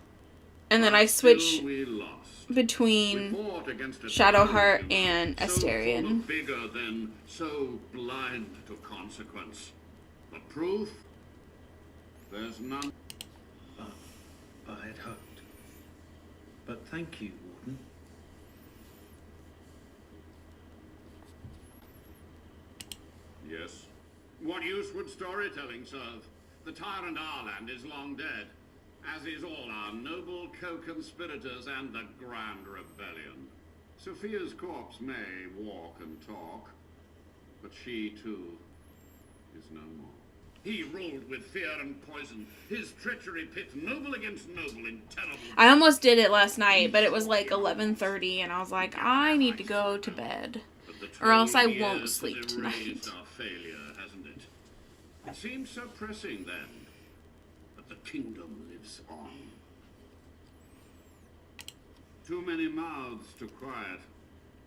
and then I Still switch we lost. We between fought against a Shadowheart tyrant and so full Asterion. of bigger than so blind to consequence. But proof? There's none. I had hoped. But thank you, Warden. Yes. What use would storytelling serve? The tyrant Arland is long dead, as is all our noble co-conspirators and the Grand Rebellion. Sophia's corpse may walk and talk, but she, too, is no more. He ruled with fear and poison, his treachery pit noble against noble in terrible... I almost did it last night, but it was like 11:30, and I was like, I need to go to bed, or else I won't sleep tonight. Our failure, hasn't it? It seems so pressing then, but the kingdom lives on. Too many mouths to quiet.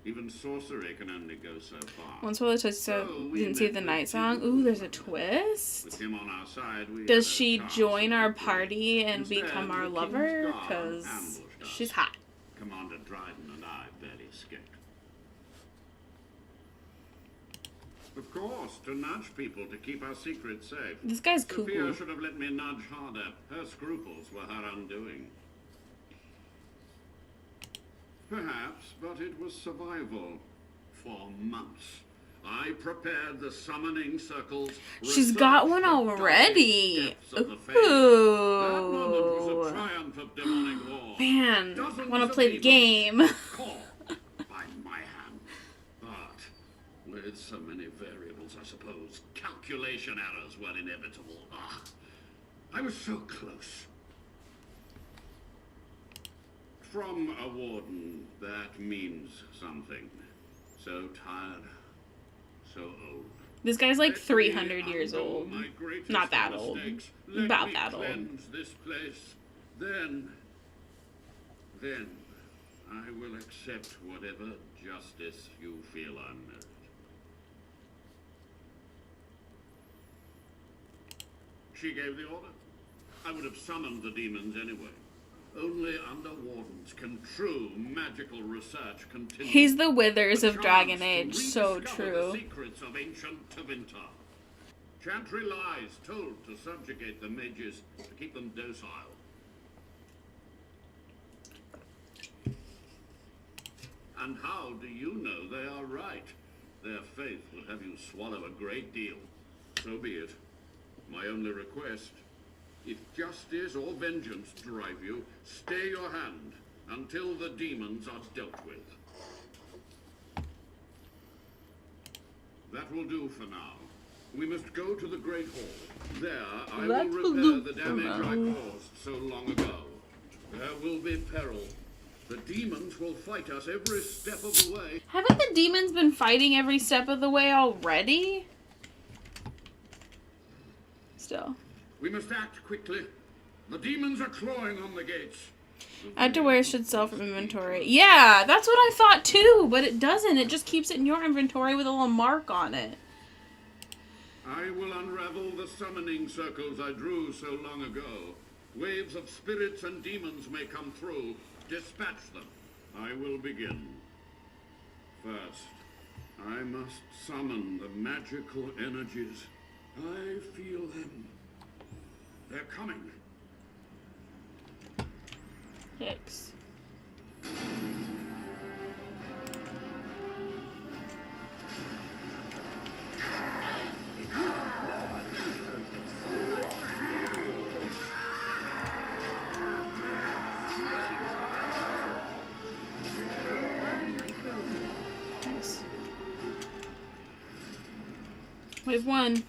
Even sorcery can only go so far. Once Willow touched, so didn't see the night song. Ooh, there's a twist. With him on our side, we Does had a she chance join of our victory. party and Instead, become the our King's lover? guard Because ambushed us. she's hot. Commander Dryden and I barely escaped. Of course, to nudge people to keep our secrets safe. This guy's Sophia cuckoo. should have let me nudge harder. Her scruples were her undoing. Perhaps, but it was survival. For months. I prepared the summoning circles. She's got one already. Ooh. Triumph of demonic war. Man, Dozens want to of play the demons game. caught by my hand. But with so many variables, I suppose, calculation errors were inevitable. Ah, I was so close. From a warden, that means something. So tired, so old. This guy's like Let 300 me years undo old. my greatest Not that old. mistakes. Let About me that old. cleanse this place. Then I will accept whatever justice you feel I merit. She gave the order. I would have summoned the demons anyway. Only under wardens can true magical research continue. He's the Withers The of Dragon chance to Age. So rediscover true. The secrets of ancient Tevinter. Chantry lies told to subjugate the mages, to keep them docile. And how do you know they are right? Their faith will have you swallow a great deal. So be it. My only request, if justice or vengeance drive you, stay your hand until the demons are dealt with. That will do for now. We must go to the Great Hall. There, I will repair the damage I caused so long ago. There will be peril. The demons will fight us every step of the way. Haven't the demons been fighting every step of the way already? Still. We must act quickly. The demons are clawing on the gates. Outerwear should sell from inventory. Yeah, that's what I thought too, but it doesn't. It just keeps it in your inventory with a little mark on it. I will unravel the summoning circles I drew so long ago. Waves of spirits and demons may come through. Dispatch them. I will begin. First, I must summon the magical energies. I feel them. They're coming. Yikes. Nice. Wave 1.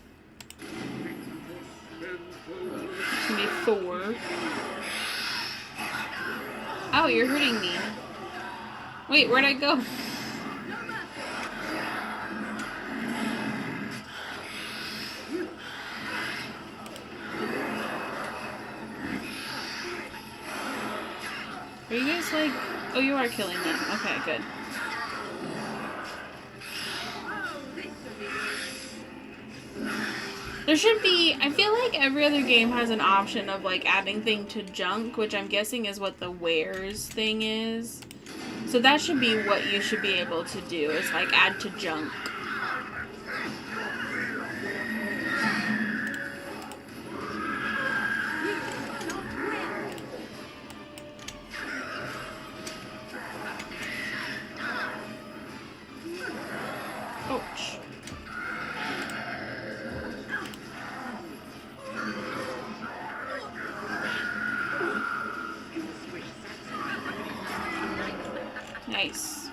It's gonna be 4. Oh, you're hurting me. Wait, where'd I go? Are you guys like... Oh, you are killing them. Okay, good. There should be... I feel like every other game has an option of, like, adding thing to junk, which I'm guessing is what the wares thing is. So that should be what you should be able to do, is, like, add to junk. Ouch. Nice.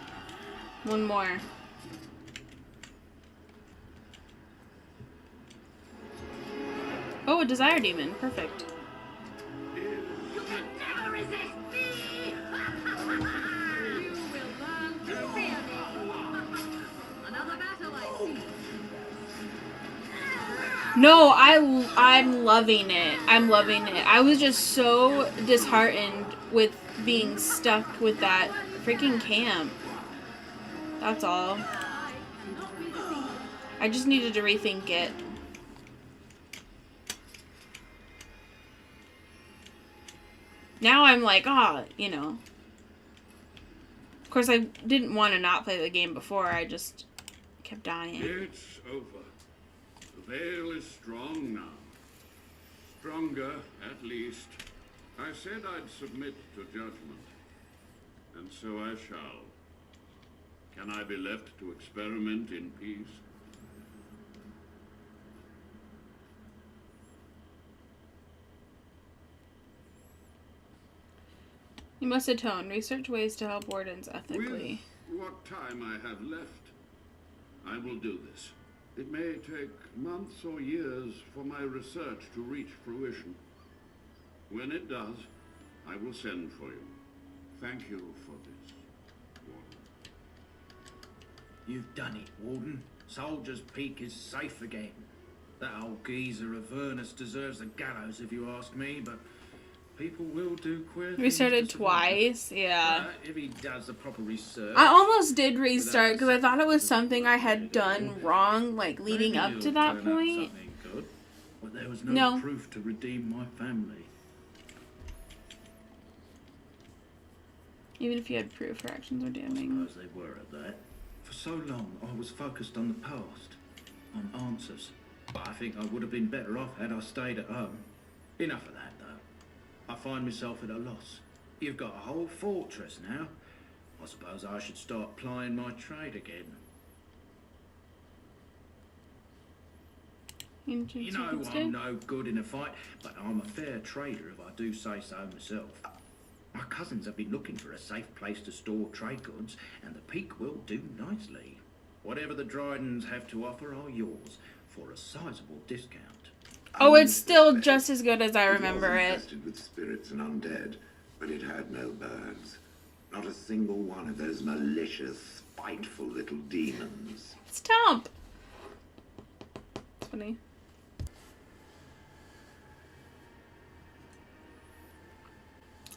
One more. Oh, a desire demon. Perfect. You can never resist me! You will learn to fear me. Another battle, I see. No, I'm loving it. I'm loving it. I was just so disheartened with being stuck with that freaking camp. That's all. I just needed to rethink it. Now I'm like, oh, you know. Of course, I didn't want to not play the game before. I just kept dying. It's over. The veil is strong now. Stronger, at least. I said I'd submit to judgment. And so I shall. Can I be left to experiment in peace? You must atone. Research ways to help wardens ethically. With what time I have left, I will do this. It may take months or years for my research to reach fruition. When it does, I will send for you. Thank you for this, Warden. You've done it, Warden. Soldier's Peak is safe again. That old geezer of Vernus deserves the gallows if you ask me, but people will do queer things. Restarted twice, yeah. If he does the proper research. I almost did restart because I thought it was something I had done wrong, like leading up to that point. Good, but there was no proof to redeem my family. Even if you had proof, her actions were damning. I suppose they were at that. For so long, I was focused on the past, on answers. But I think I would have been better off had I stayed at home. Enough of that, though. I find myself at a loss. You've got a whole fortress now. I suppose I should start plying my trade again. You know, I'm no good in a fight, but I'm a fair trader if I do say so myself. My cousins have been looking for a safe place to store trade goods, and the Peak will do nicely. Whatever the Drydens have to offer are yours, for a sizable discount. Oh, it's still just as good as I remember it. It was infested with spirits and undead, but it had no birds. Not a single one of those malicious, spiteful little demons. Stomp! It's funny.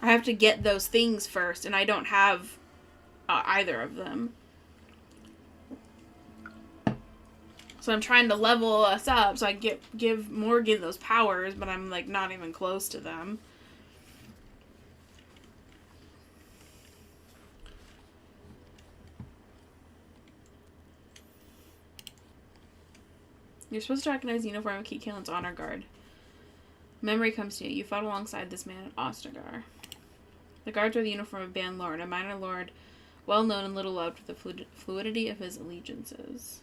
I have to get those things first, and I don't have either of them. So I'm trying to level us up so I give Morgan those powers, but I'm like not even close to them. You're supposed to recognize the uniform of Keith Kaelin's honor guard. Memory comes to you. You fought alongside this man at Ostagar. The guards wear the uniform of Ban Lord, a minor lord well known and little loved for the fluidity of his allegiances.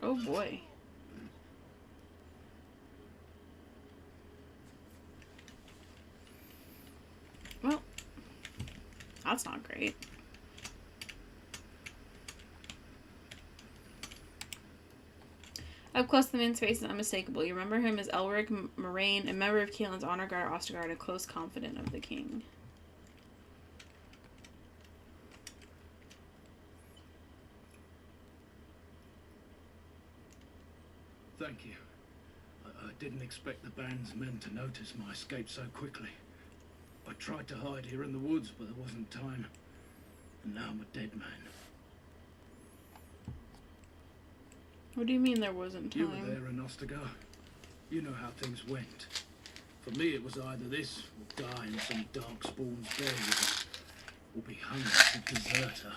Oh boy. Well, that's not great. Up close, the man's face is unmistakable. You remember him as Elric Moraine, a member of Kaelin's honor guard Ostagar, and a close confidant of the king. Thank you. I didn't expect the band's men to notice my escape so quickly. I tried to hide here in the woods, but there wasn't time. And now I'm a dead man. What do you mean there wasn't time? You were there in Ostagar. You know how things went. For me, it was either this, or die in some darkspawn's grave, or be hung as a deserter.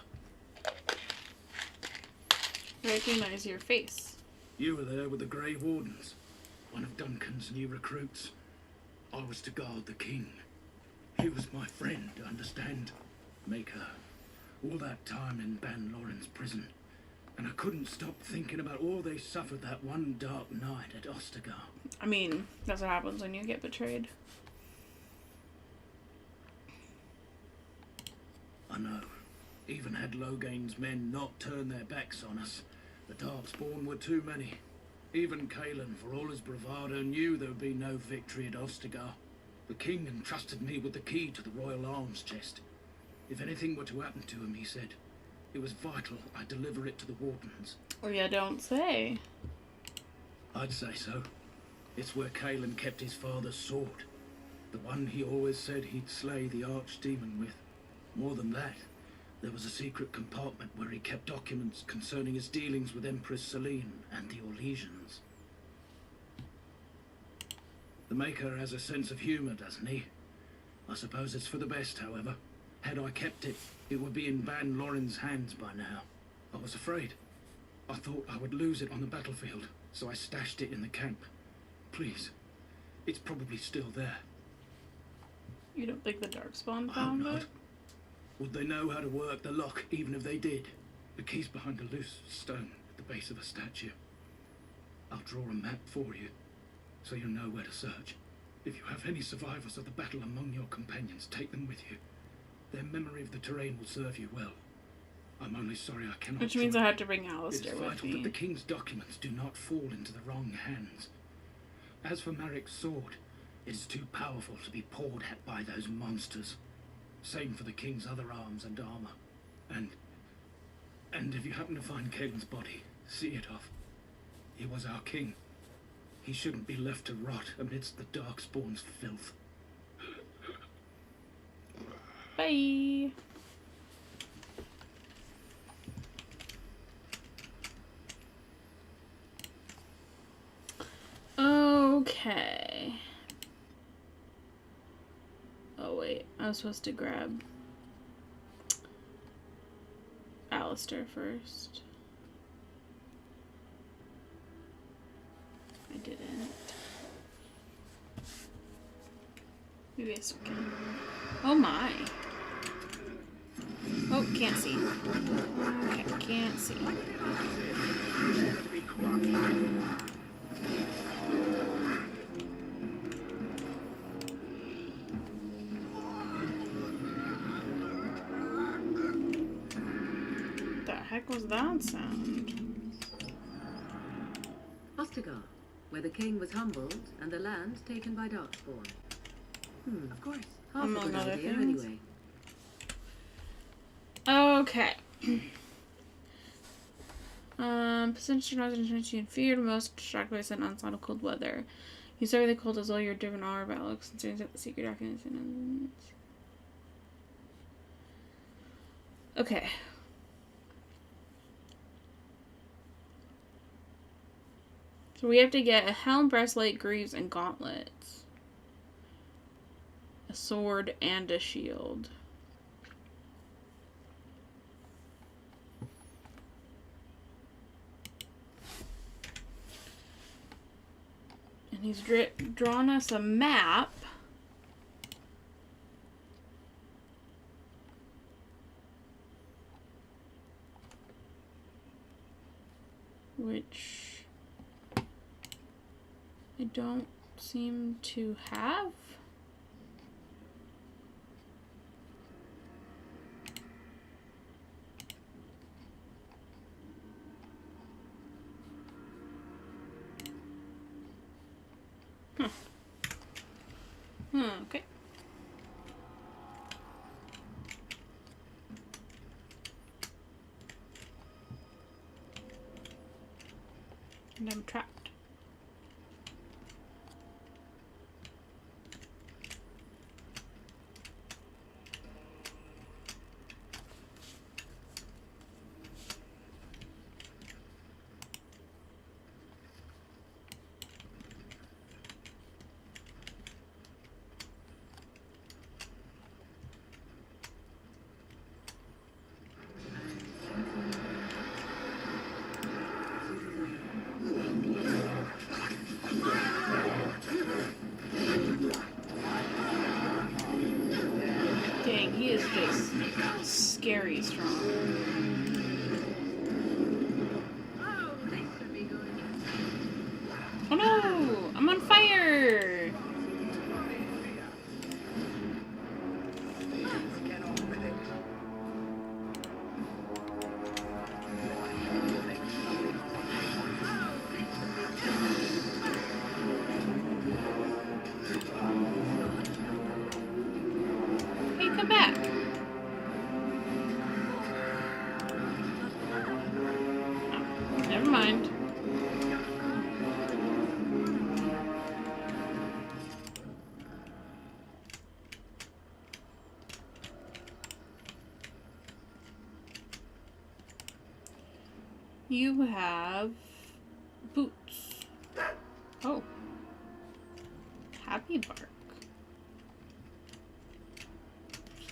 Recognize your face. You were there with the Grey Wardens, one of Duncan's new recruits. I was to guard the king. He was my friend, understand? Maker. All that time in Ban Loren's prison. And I couldn't stop thinking about all they suffered that one dark night at Ostagar. I mean, that's what happens when you get betrayed. I know. Even had Logain's men not turned their backs on us, the Darkspawn were too many. Even Kaelin, for all his bravado, knew there would be no victory at Ostagar. The king entrusted me with the key to the royal arms chest. If anything were to happen to him, he said, it was vital I deliver it to the Wardens. Well, you don't say. I'd say so. It's where Kaelin kept his father's sword. The one he always said he'd slay the archdemon with. More than that, there was a secret compartment where he kept documents concerning his dealings with Empress Selene and the Orlesians. The Maker has a sense of humor, doesn't he? I suppose it's for the best, however. Had I kept it, it would be in Ban Loren's hands by now. I was afraid. I thought I would lose it on the battlefield, so I stashed it in the camp. Please, it's probably still there. You don't think the Darkspawn found it? Would they know how to work the lock, even if they did? The key's behind a loose stone at the base of a statue. I'll draw a map for you, so you'll know where to search. If you have any survivors of the battle among your companions, take them with you. Their memory of the terrain will serve you well. I'm only sorry I cannot. Which means I have to bring Alistair with me. It's vital that the king's documents do not fall into the wrong hands. As for Marik's sword, it is too powerful to be pawed at by those monsters. Same for the king's other arms and armor. And if you happen to find Kaelin's body, see it off. He was our king. He shouldn't be left to rot amidst the Darkspawn's filth. Bye. Okay. Oh wait, I was supposed to grab Alistair first. I didn't. Maybe I still can. Oh my. Oh, can't see. Okay, can't see. What the heck was that sound? Ostagar, where the king was humbled and the land taken by Darkspawn. Of course. Half a Among good other idea, things. anyway. Okay. Percentage of knowledge and feared most distracted by sudden onslaught of cold weather. You serve the cold as well your driven hour by looks concerns that the secret documents and okay. So we have to get a helm, breastplate, greaves, and gauntlets. A sword and a shield. And he's drawn us a map. Which I don't seem to have. Okay. And I'm trapped. Dang, he is just scary strong. Oh no! I'm on fire! Hey, come back! Oh, never mind. You have boots. Oh. Happy bark.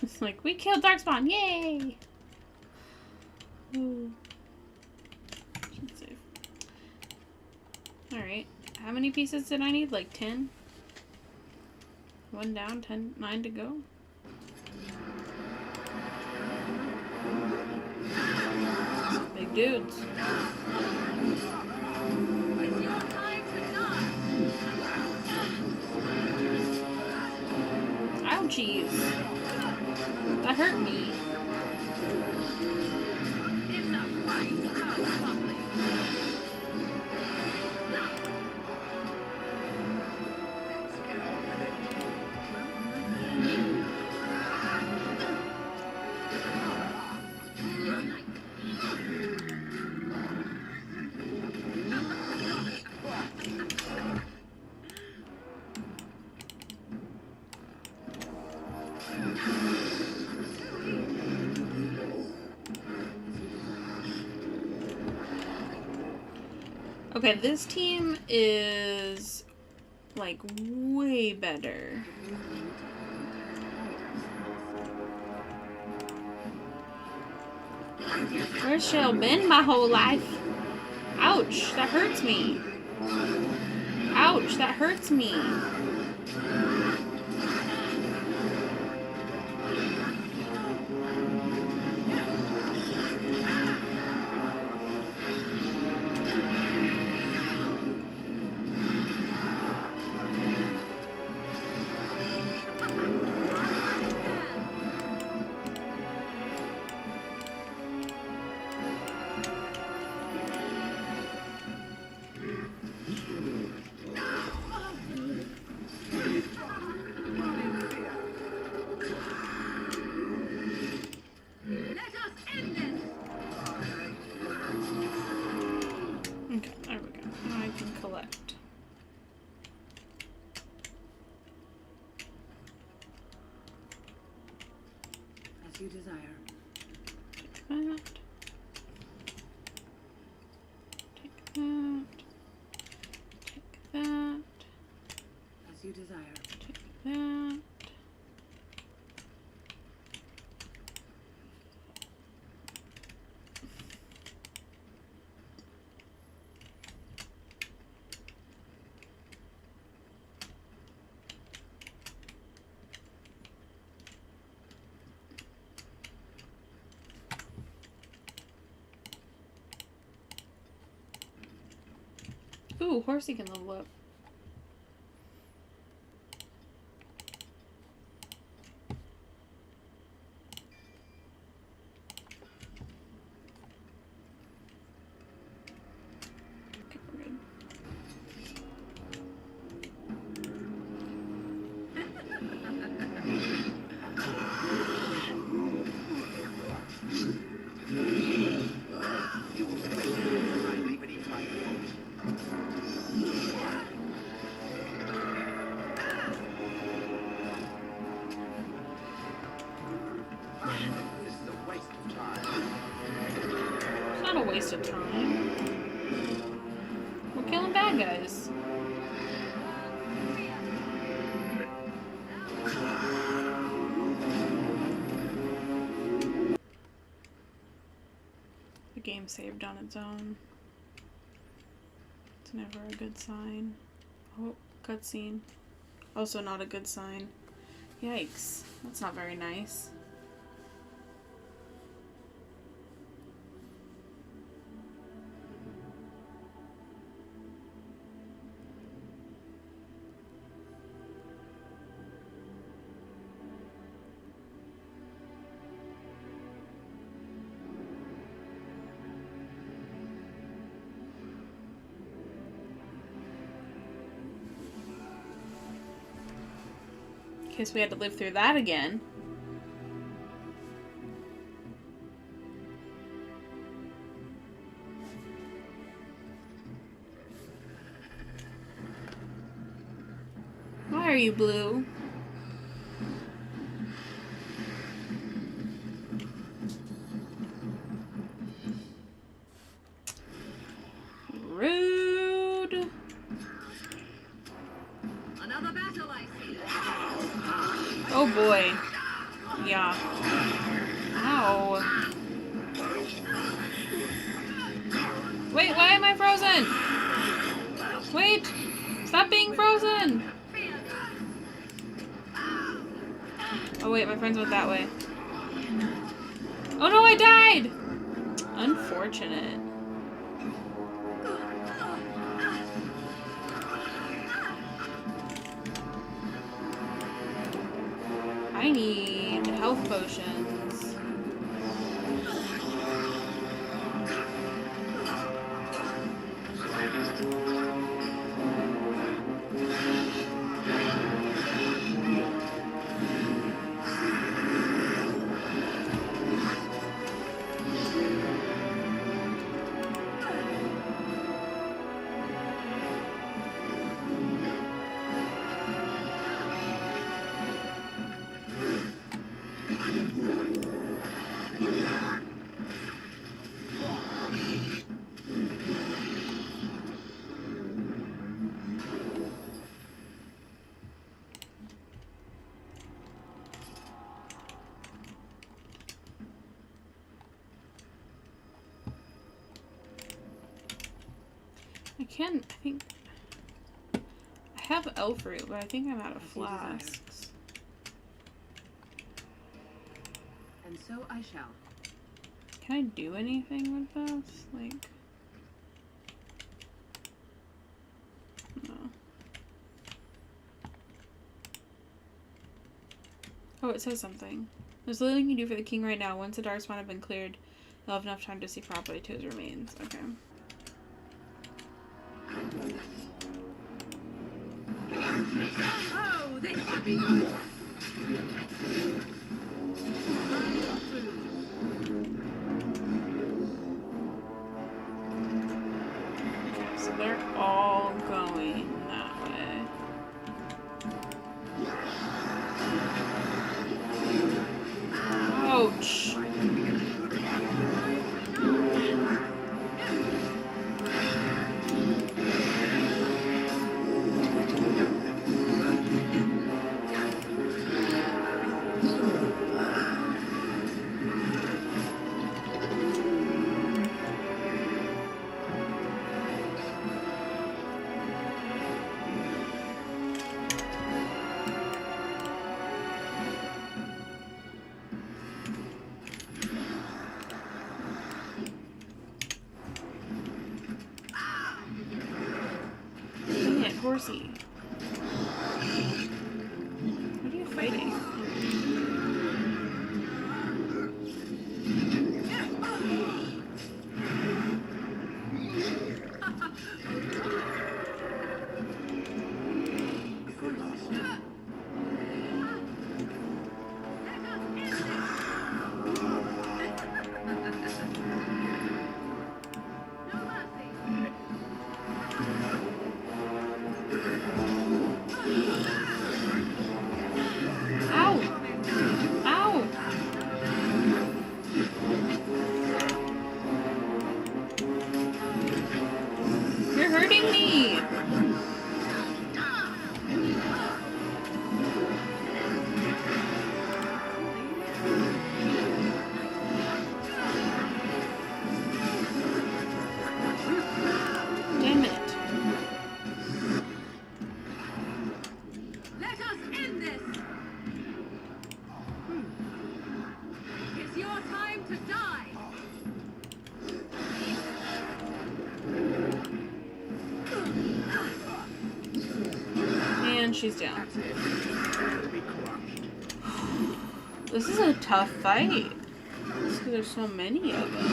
It's like, we killed Darkspawn, yay! Ooh. Should save. Alright. How many pieces did I need? Like 10? 1 down, 9 to go? Big dudes. Ouchies. That hurt me. Okay, this team is like way better. Where's Shell been my whole life? Ouch, that hurts me. Ouch, that hurts me. As you desire. Take that. Take that. Take that. As you desire. Take that. Ooh, Horsey can level up. Okay, we're good. This is a waste of time. It's not a waste of time. We're killing bad guys. The game saved on its own. It's never a good sign. Oh, cutscene. Also not a good sign. Yikes. That's not very nice. Guess we had to live through that again. Why are you blue? Rude. Another battle, I see. Oh boy. Yeah. Ow. Wait, why am I frozen? Wait! Stop being frozen! Oh wait, my friends went that way. Oh no, I died! Unfortunate. I need health potions. I think I have elf root, but I think I'm out of flasks. And so I shall. Can I do anything with this? Like, no. Oh, it says something. There's little you can do for the king right now. Once the dark spawn have been cleared, they'll have enough time to see properly to his remains. Okay. Oh, this should be good. Okay, so they're all going that way. Oh, Dang it, horsey. What are you fighting? Ow! Ow! You're hurting me! Damn it. Let us end this! It's your time to die! And she's down. This is a tough fight. Because there's so many of them.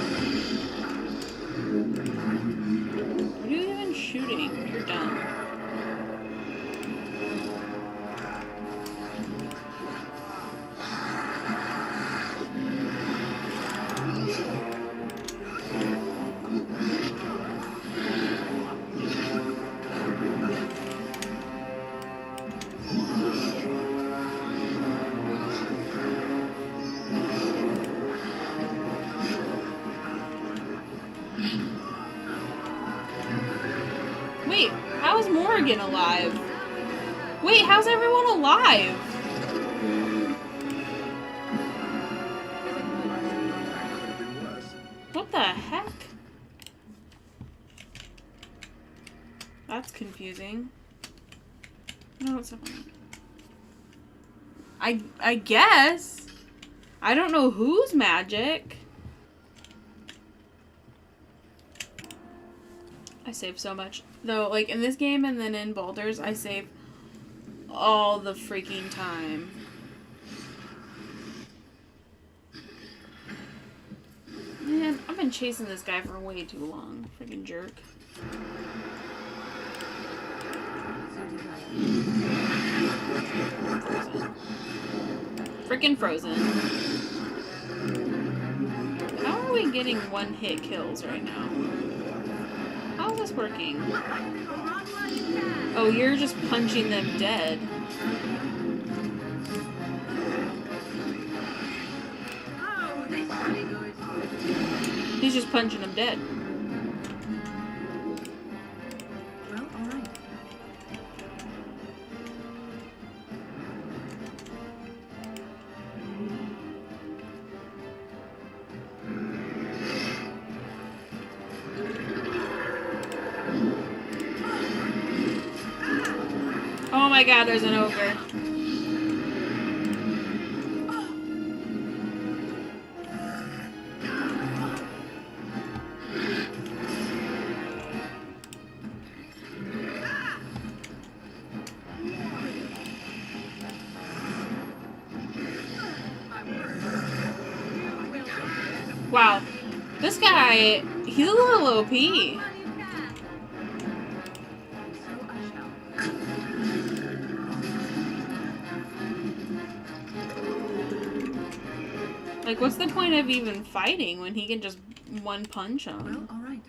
What are you even shooting? You're done. Wait, how's Morrigan alive? Wait, how's everyone alive? What the heck? That's confusing. No, it's not. I guess. I don't know whose magic. I save so much. Though, like, in this game and then in Baldur's, I save all the freaking time. Man, I've been chasing this guy for way too long. Freaking jerk. Freaking frozen. How are we getting one-hit kills right now? How is this working? Oh, you're just punching them dead. He's just punching them dead. Well, alright. Oh my god, there's an ogre. Wow, this guy, he's a little OP. Like, what's the point of even fighting when he can just one punch him? Well, alright.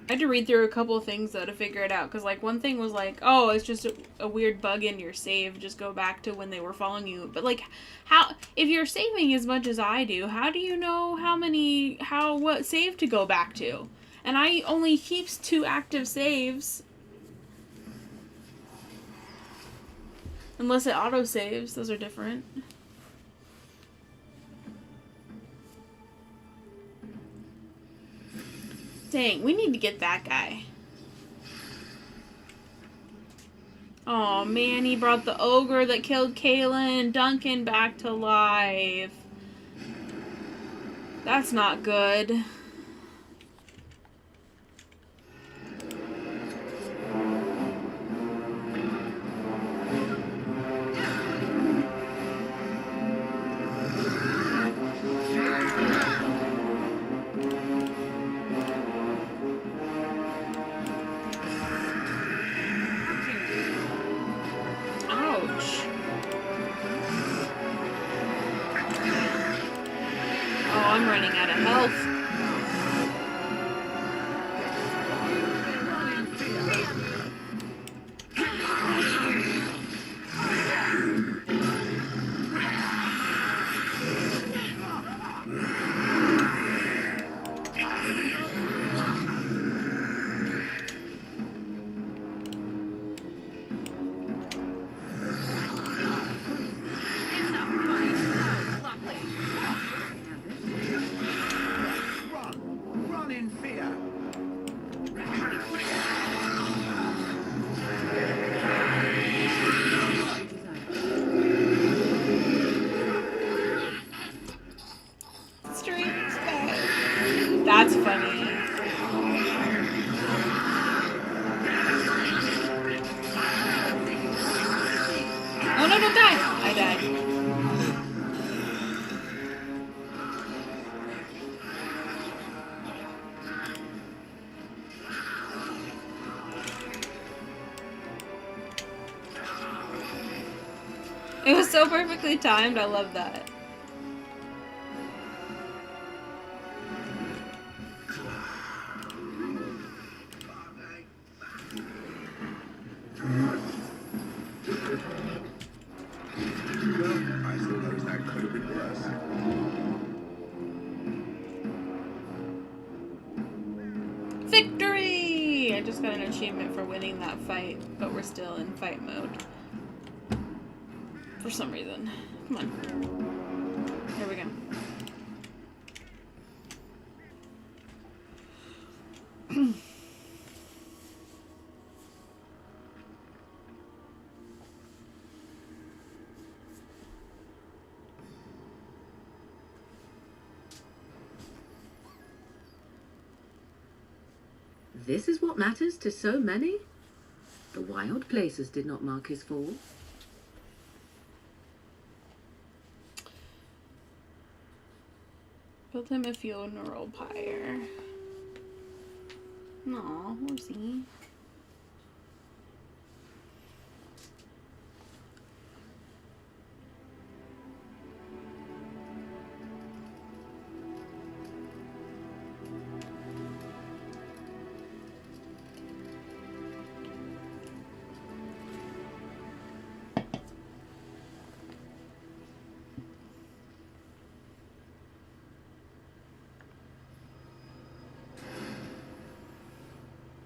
I had to read through a couple of things though to figure it out, because like one thing was like, oh, it's just a weird bug in your save, just go back to when they were following you. But like, how, if you're saving as much as I do, how do you know what save to go back to? And I only keeps 2 active saves. Unless it auto-saves. Those are different. Dang, we need to get that guy. Oh man, he brought the ogre that killed Kaylin and Duncan back to life. That's not good. I'm running out of health. Run in fear. That's funny. Oh no, don't die! I died. It was so perfectly timed, I love that. I suppose that could have been worse. Victory! I just got an achievement for winning that fight, but we're still in fight mode. For some reason. Come on. Here we go. This is what matters to so many? The wild places did not mark his fall. Build him a funeral pyre. Aw, horsey.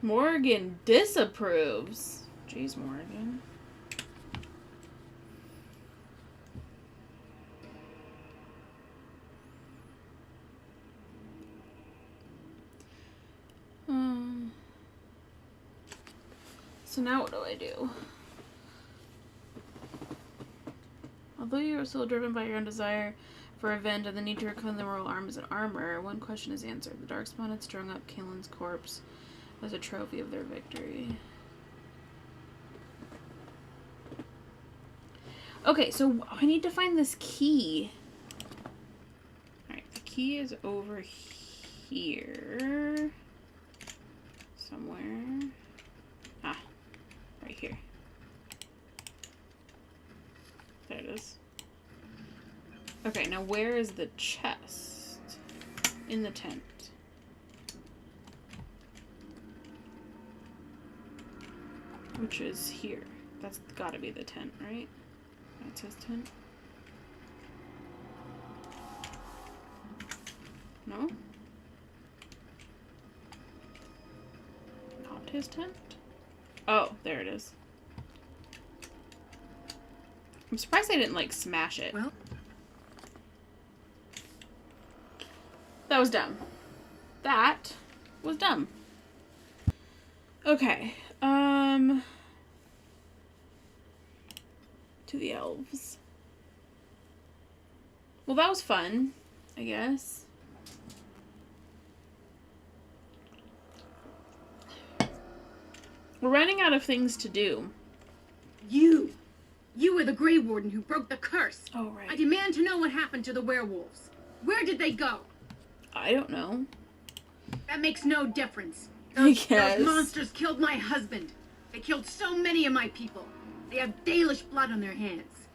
Morgan disapproves. Jeez, Morgan. So now what do I do? Although you are still driven by your own desire for revenge and the need to recover the royal arms and armor, one question is answered. The Darkspawn had strung up Kaelin's corpse as a trophy of their victory. Okay, so I need to find this key. Alright, the key is over here. Somewhere. Ah, right here. There it is. Okay, now where is the chest? In the tent. Which is here. That's gotta be the tent, right? That's his tent. No? Not his tent? Oh, there it is. I'm surprised I didn't, like, smash it. Well, that was dumb. That was dumb. Okay. To the elves. Well, that was fun, I guess. We're running out of things to do. You were the Grey Warden who broke the curse. Oh, right. I demand to know what happened to the werewolves. Where did they go? I don't know. That makes no difference. I guess. Those monsters killed my husband. They killed so many of my people. They have Dalish blood on their hands.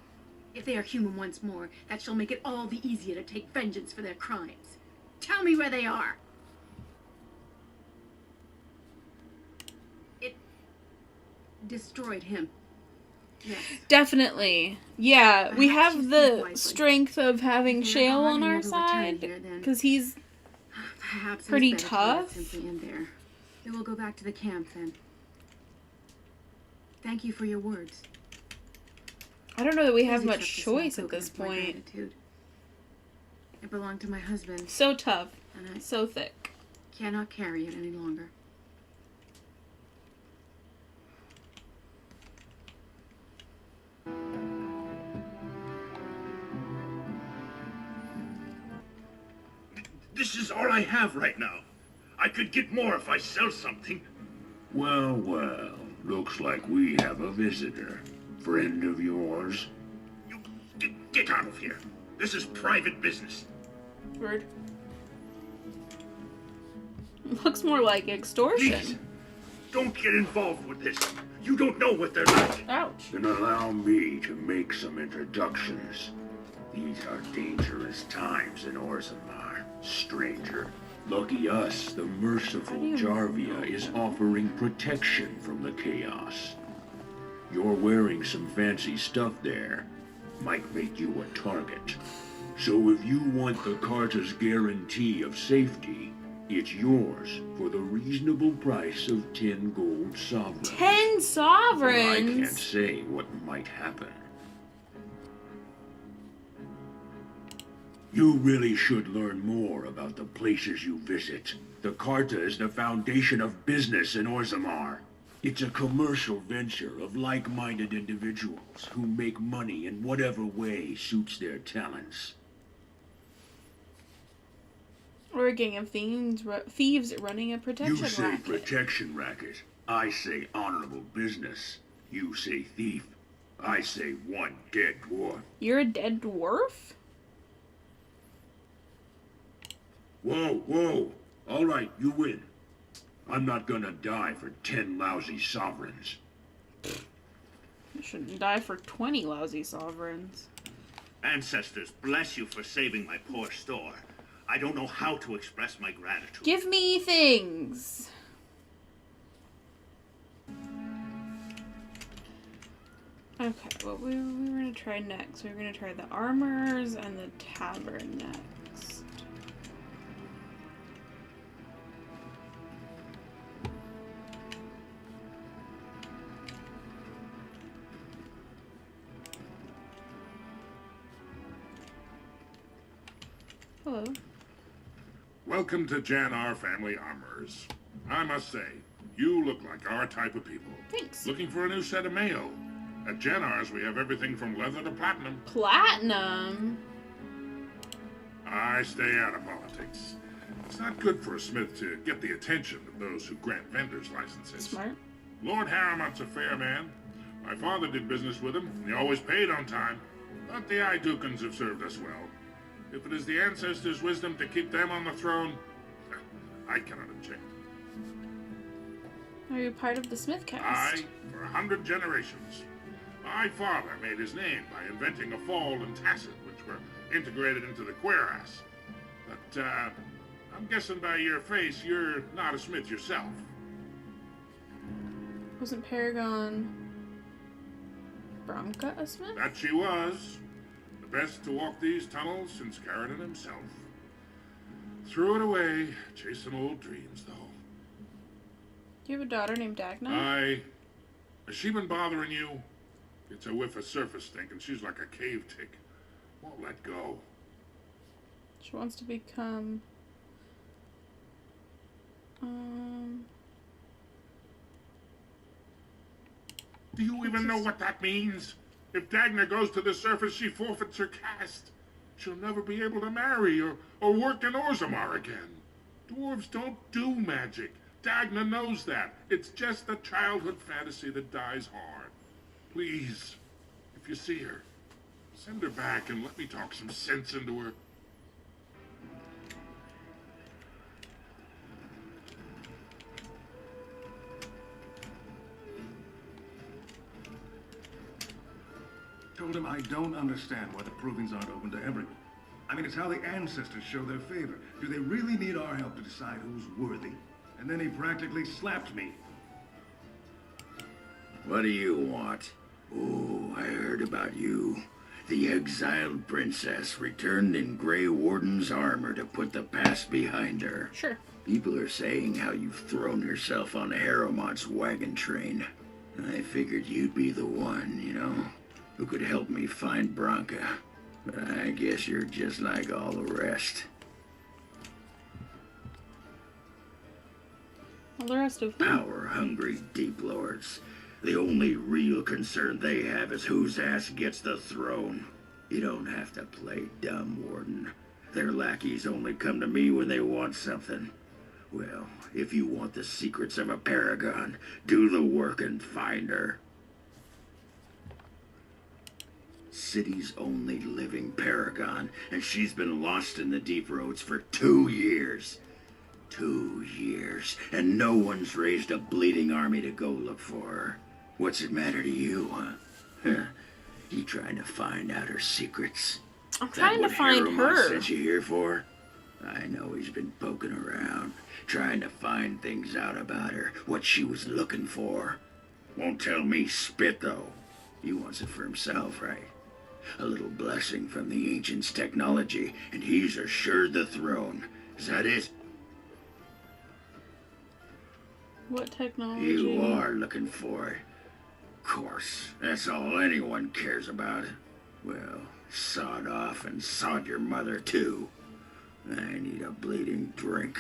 If they are human once more, that shall make it all the easier to take vengeance for their crimes. Tell me where they are. It destroyed him. Yes. Definitely. Yeah, we Perhaps have you the think wisely. strength of having If Shale you're on never our return side. here, then Because he's perhaps it pretty was better to let it tough. simply end there. We will go back to the camp then. Thank you for your words. I don't know that we have Please much accept this small choice at token this of my point. gratitude. It belonged to my husband. So tough. And I So thick. cannot carry it any longer. This is all I have right now. I could get more if I sell something. Well, well, looks like we have a visitor. Friend of yours? Get out of here. This is private business. Rude. Looks more like extortion. Please, don't get involved with this. You don't know what they're like. Ouch. Then allow me to make some introductions. These are dangerous times in Orzimmar, stranger. Lucky us, the merciful Jarvia is offering protection from the chaos. You're wearing some fancy stuff there. Might make you a target. So if you want the Carta's guarantee of safety, it's yours for the reasonable price of 10 gold sovereigns. 10 sovereigns? I can't say what might happen. You really should learn more about the places you visit. The Carta is the foundation of business in Orzimmar. It's a commercial venture of like-minded individuals who make money in whatever way suits their talents. Or a gang of thieves running a protection You say racket. protection racket. I say honorable business. You say thief. I say one dead dwarf. You're a dead dwarf? Whoa, whoa. All right, you win. I'm not gonna die for 10 lousy sovereigns. You shouldn't die for 20 lousy sovereigns. Ancestors, bless you for saving my poor store. I don't know how to express my gratitude. Give me things. Okay, what we were going to try next. We were going to try the armors and the tavern next. Hello. Welcome to Janar Family Armors. I must say, you look like our type of people. Thanks. Looking for a new set of mail. At Janar's, we have everything from leather to platinum. Platinum? I stay out of politics. It's not good for a smith to get the attention of those who grant vendors licenses. Smart. Lord Harriman's a fair man. My father did business with him, and he always paid on time. But the Idukans have served us well. If it is the ancestors' wisdom to keep them on the throne, I cannot object. Are you part of the Smith cast? I, for 100 generations. My father made his name by inventing a fall and tacit, which were integrated into the cuirass. But, I'm guessing by your face, you're not a smith yourself. Wasn't Paragon Bronca a Smith? That she was. The best to walk these tunnels since Carradine himself. Threw it away, chasing old dreams, though. Do you have a daughter named Dagna? Has she been bothering you? Gets a whiff of surface stink and she's like a cave tick. Won't let go. She wants to become... Do you even know what that means? If Dagna goes to the surface, she forfeits her caste. She'll never be able to marry or work in Orzimmar again. Dwarves don't do magic. Dagna knows that. It's just a childhood fantasy that dies hard. Please, if you see her, send her back and let me talk some sense into her. Told him I don't understand why the provings aren't open to everyone. I mean, it's how the ancestors show their favor. Do they really need our help to decide who's worthy? And then he practically slapped me. What do you want? Oh, I heard about you. The exiled princess returned in Grey Warden's armor to put the past behind her. Sure. People are saying how you've thrown yourself on Harrowmont's wagon train. I figured you'd be the one, you know, who could help me find Branka. But I guess you're just like all the rest. Well, the rest of who? Power-hungry deep lords. The only real concern they have is whose ass gets the throne. You don't have to play dumb, Warden. Their lackeys only come to me when they want something. Well, if you want the secrets of a paragon, do the work and find her. City's only living paragon, and she's been lost in the deep roads for 2 years. 2 years, and no one's raised a bleeding army to go look for her. What's it matter to you, huh? You trying to find out her secrets? I'm trying to find her. Sent you here for? I know he's been poking around, trying to find things out about her, what she was looking for. Won't tell me spit, though. He wants it for himself, right? A little blessing from the ancients' technology, and he's assured the throne. Is that it? What technology? You are looking for it. Of course, that's all anyone cares about. Well, sod off and sod your mother, too. I need a bleeding drink.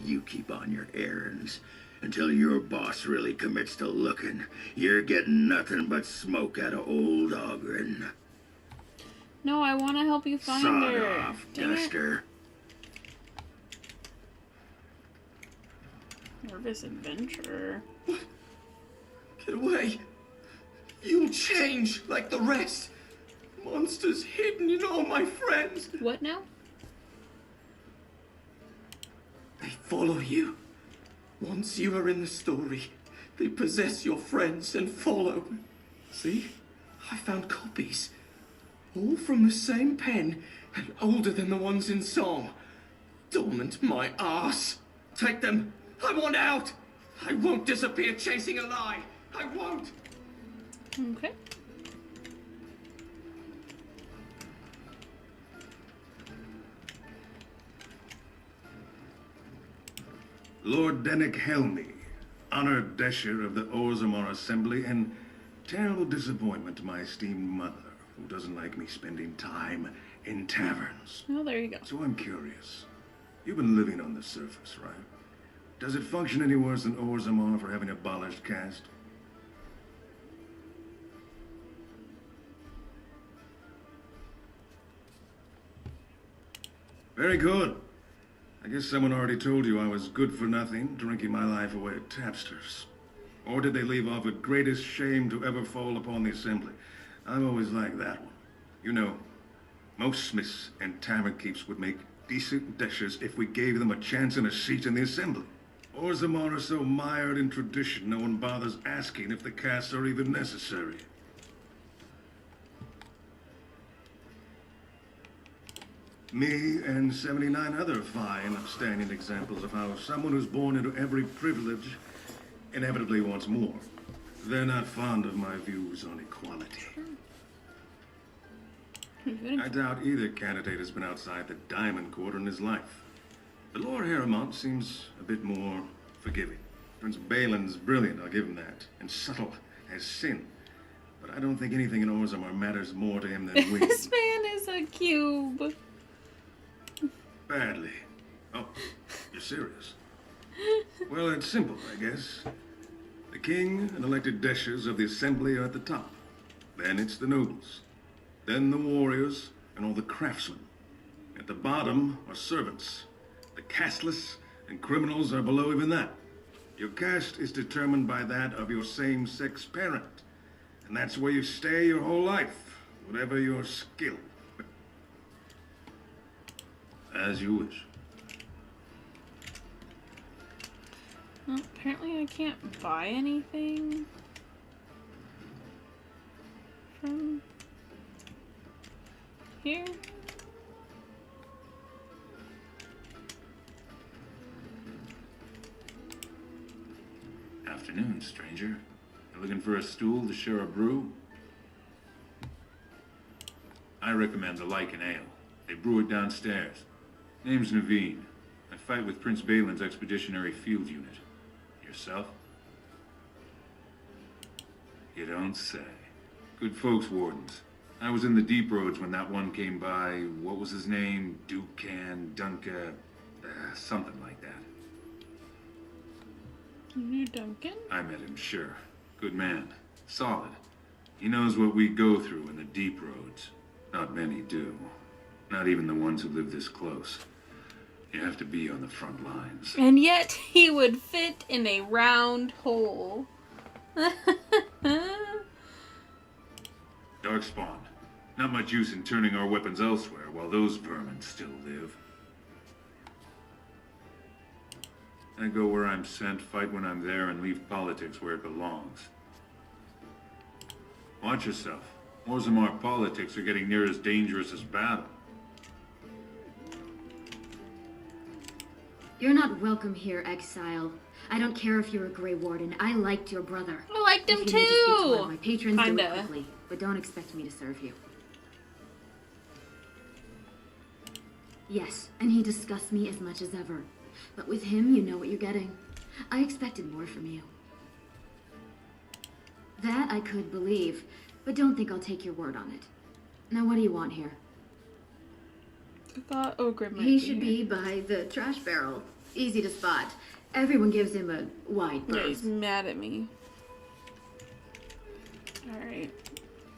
You keep on your errands. Until your boss really commits to looking, you're getting nothing but smoke out of old Ogren. No, I want to help you find Sod her. off, Dang Duster. Nervous adventurer. Get away. You'll change like the rest. Monsters hidden in all my friends. What now? They follow you. Once you are in the story, they possess your friends and follow. See? I found copies. All from the same pen and older than the ones in song. Dormant my ass. Take them. I want out. I won't disappear chasing a lie. I won't. Okay. Lord Dennick Helmy, honored Desher of the Orzimmar Assembly, and terrible disappointment to my esteemed mother, who doesn't like me spending time in taverns. Oh, there you go. So I'm curious. You've been living on the surface, right? Does it function any worse than Orzimmar for having abolished caste? Very good. I guess someone already told you I was good for nothing, drinking my life away at tapsters. Or did they leave off with greatest shame to ever fall upon the assembly? I've always liked that one. You know, most smiths and tavern keeps would make decent dishers if we gave them a chance and a seat in the assembly. Orzimmar are so mired in tradition, no one bothers asking if the castes are even necessary. Me and 79 other fine, upstanding examples of how someone who's born into every privilege inevitably wants more. They're not fond of my views on equality. I doubt either candidate has been outside the Diamond Quarter in his life. But Lord Harrowmont seems a bit more forgiving. Prince Balin's brilliant, I'll give him that, and subtle as sin. but I don't think anything in Orzimmar matters more to him than we. This man is a cube. Badly. Oh, you're serious? Well, it's simple, I guess. The king and elected deshers of the assembly are at the top. Then it's the nobles. Then the warriors and all the craftsmen. At the bottom are servants. The casteless and criminals are below even that. Your caste is determined by that of your same-sex parent. And that's where you stay your whole life, whatever your skill. As you wish. Well, apparently I can't buy anything from here. Afternoon, stranger. You looking for a stool to share a brew? I recommend the Lycan Ale. They brew it downstairs. Name's Naveen. I fight with Prince Balin's expeditionary field unit. Yourself? You don't say. Good folks, Wardens. I was in the deep roads when that one came by. What was his name? Dunca, something like that. You knew Duncan? I met him, sure. Good man. Solid. He knows what we go through in the deep roads. Not many do. Not even the ones who live this close. You have to be on the front lines. And yet he would fit in a round hole. Darkspawn. Not much use in turning our weapons elsewhere while those vermin still live. I go where I'm sent, fight when I'm there, and leave politics where it belongs. Watch yourself. Orzimmar politics are getting near as dangerous as battle. You're not welcome here, exile. I don't care if you're a Grey Warden. I liked your brother. I liked him if you need to speak to one of too. my patrons, do Kinda. it quickly, but don't expect me to serve you. Yes, and he disgusts me as much as ever. But with him, you know what you're getting. I expected more from you. That I could believe, but don't think I'll take your word on it. Now, what do you want here? I thought Ogre might He be should here. be by the trash barrel. Easy to spot. Everyone gives him a wide Yeah, berth. he's mad at me. Alright.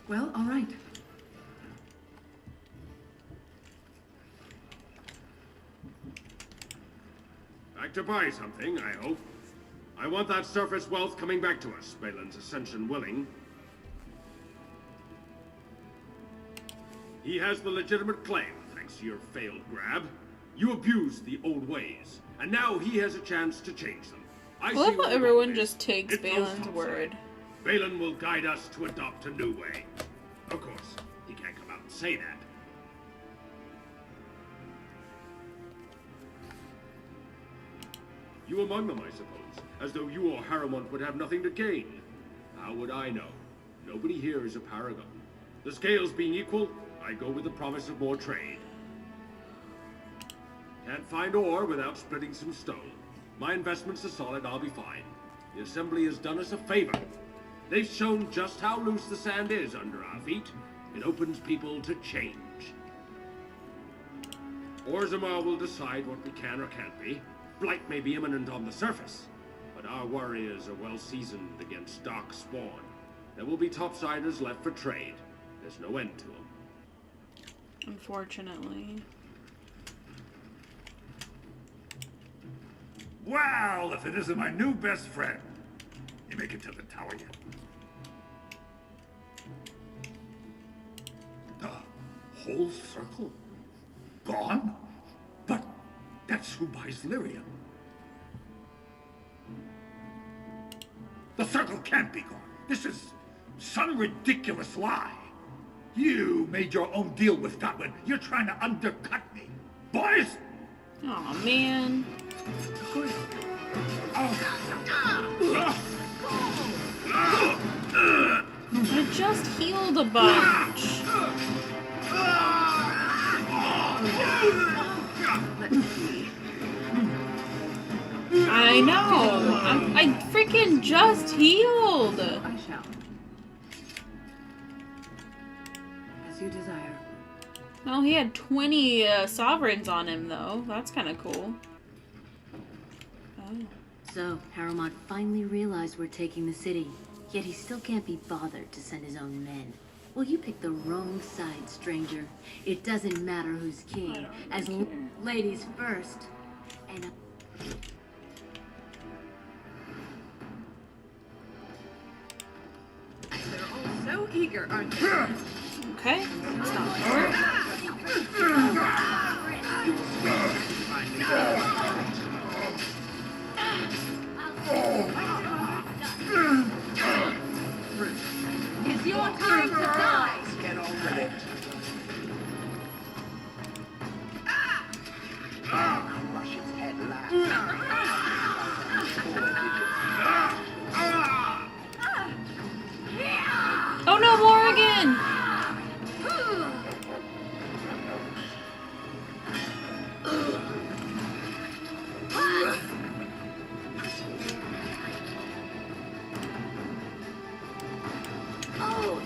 Well, all right. Like to buy something, I hope. I want that surface wealth coming back to us, Balin's ascension willing. He has the legitimate claim, thanks to your failed grab. You abused the old ways, and now he has a chance to change them. I see love how where your everyone hope just takes is. It goes Balin's topside. word. Balin will guide us to adopt a new way. Of course, he can't come out and say that. You among them, I suppose, as though you or Harrowmont would have nothing to gain. How would I know? Nobody here is a paragon. The scales being equal, I go with the promise of more trade. Can't find ore without splitting some stone. My investments are solid, I'll be fine. The Assembly has done us a favor. They've shown just how loose the sand is under our feet. It opens people to change. Orzimmar will decide what we can or can't be. Blight may be imminent on the surface, but our warriors are well seasoned against dark spawn. There will be topsiders left for trade. There's no end to them. Unfortunately. Well, if it isn't my new best friend. You make it to the tower yet? The whole circle? Gone? But that's who buys Lyrium. The circle can't be gone. This is some ridiculous lie. You made your own deal with Godwin. You're trying to undercut me. Boys! Aw, man. Of course. I just healed a bunch. I know. I freaking just healed. I shall. As you desire. No, he had 20 sovereigns on him, though. That's kind of cool. Oh. So, Harrowmont finally realized we're taking the city, yet he still can't be bothered to send his own men. Well, you picked the wrong side, stranger. It doesn't matter who's king, as ladies first. And They're all so eager, aren't they? Okay. It's your time to die. Get on with it. Crush its head last. Oh no, Morrigan! Oh.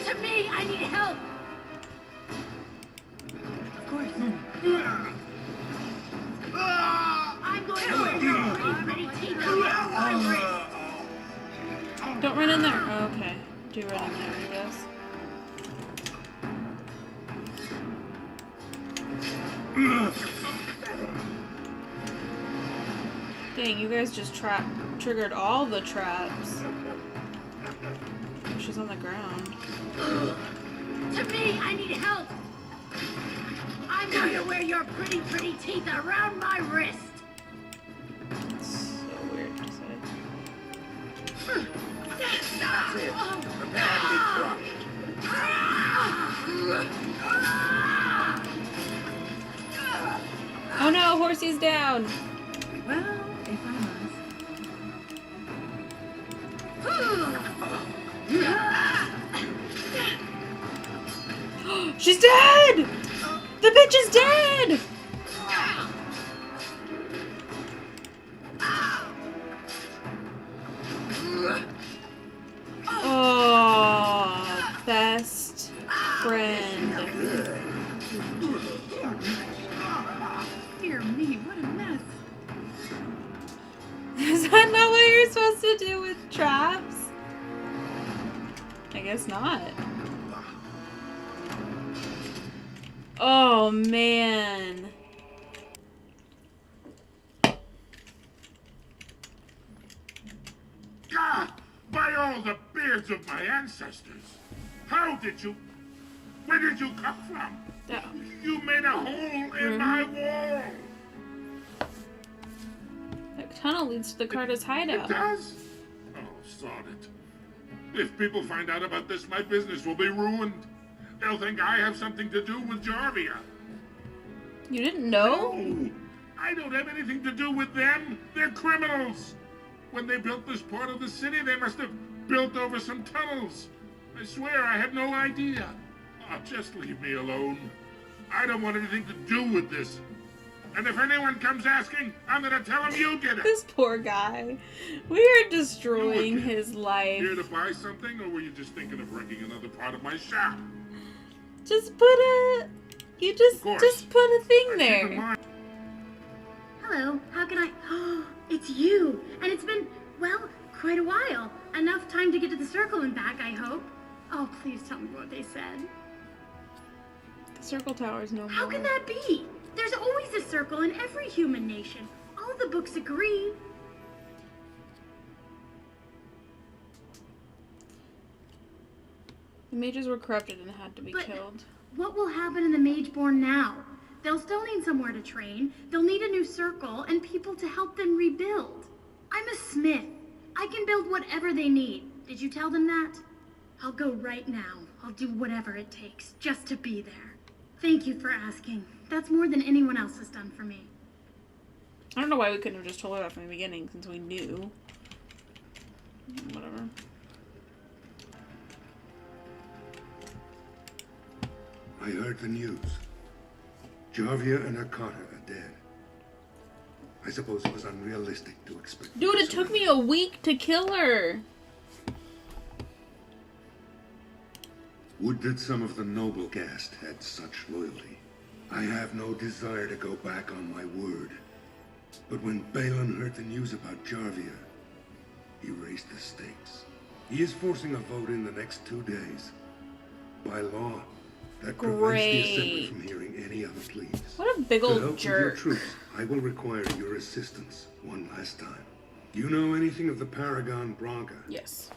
To me, I need help. Of course. I'm going to wear your pretty teeth around my wrist. Don't run in there. Oh, okay. Do run in there, I guess. Dang, you guys just triggered all the traps. Oh, she's on the ground. To me, I need help. I'm going to wear your pretty teeth around my wrist. It's so weird to say. That's it. Prepare to be crushed. Oh no, Horsey's down. Well, if I must. She's dead! The bitch is dead! Oh, best friend. Dear me, what a mess. Is that not what you're supposed to do with traps? I guess not. Oh, man. God, by all the beards of my ancestors! How did you... Where did you come from? You made a hole in my wall! That tunnel leads to the Carter's hideout. It does? Oh, sod it. If people find out about this, my business will be ruined. They'll think I have something to do with Jarvia. You didn't know? No, I don't have anything to do with them. They're criminals. When they built this part of the city, they must have built over some tunnels. I swear I had no idea. Oh, just leave me alone. I don't want anything to do with this. And if anyone comes asking, I'm gonna tell them you did it. This poor guy. We are destroying his life. Here to buy something, or were you just thinking of wrecking another part of my shop? Just put a... You just put a thing there. Hello, how can I... Oh, it's you. And it's been, well, quite a while. Enough time to get to the circle and back, I hope. Oh, please tell me what they said. The circle tower's no more. How can that be? There's always a circle in every human nation. All the books agree. The mages were corrupted and had to be killed. What will happen in the Mageborn now? They'll still need somewhere to train. They'll need a new circle and people to help them rebuild. I'm a smith. I can build whatever they need. Did you tell them that? I'll go right now. I'll do whatever it takes just to be there. Thank you for asking. That's more than anyone else has done for me. I don't know why we couldn't have just told her that from the beginning, since we knew. Whatever. I heard the news. Jarvia and her Carter are dead. I suppose it was unrealistic to expect. Dude, it took me a week to kill her. Would that some of the noble caste had such loyalty. I have no desire to go back on my word. But when Balin heard the news about Jarvia, he raised the stakes. He is forcing a vote in the next 2 days. By law, that prevents the Assembly from hearing any other pleas. What a big old jerk. To help with your troops, I will require your assistance one last time. Do you know anything of the Paragon Branca? Yes.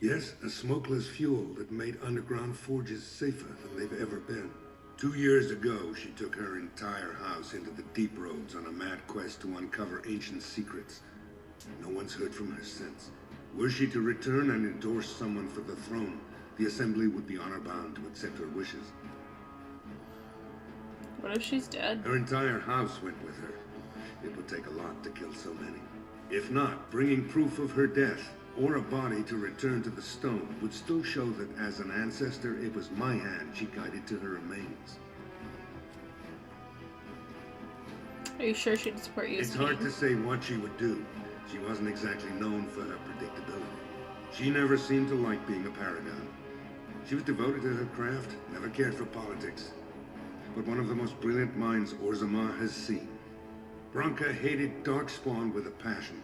Yes, a smokeless fuel that made underground forges safer than they've ever been. 2 years ago, she took her entire house into the deep roads on a mad quest to uncover ancient secrets. No one's heard from her since. Were she to return and endorse someone for the throne, the Assembly would be honor-bound to accept her wishes. What if she's dead? Her entire house went with her. It would take a lot to kill so many. If not, bringing proof of her death, or a body to return to the stone, would still show that as an ancestor, it was my hand she guided to her remains. Are you sure she'd support you? It's hard to say what she would do. She wasn't exactly known for her predictability. She never seemed to like being a paragon. She was devoted to her craft, never cared for politics. But one of the most brilliant minds Orzimmar has seen. Branca hated Darkspawn with a passion.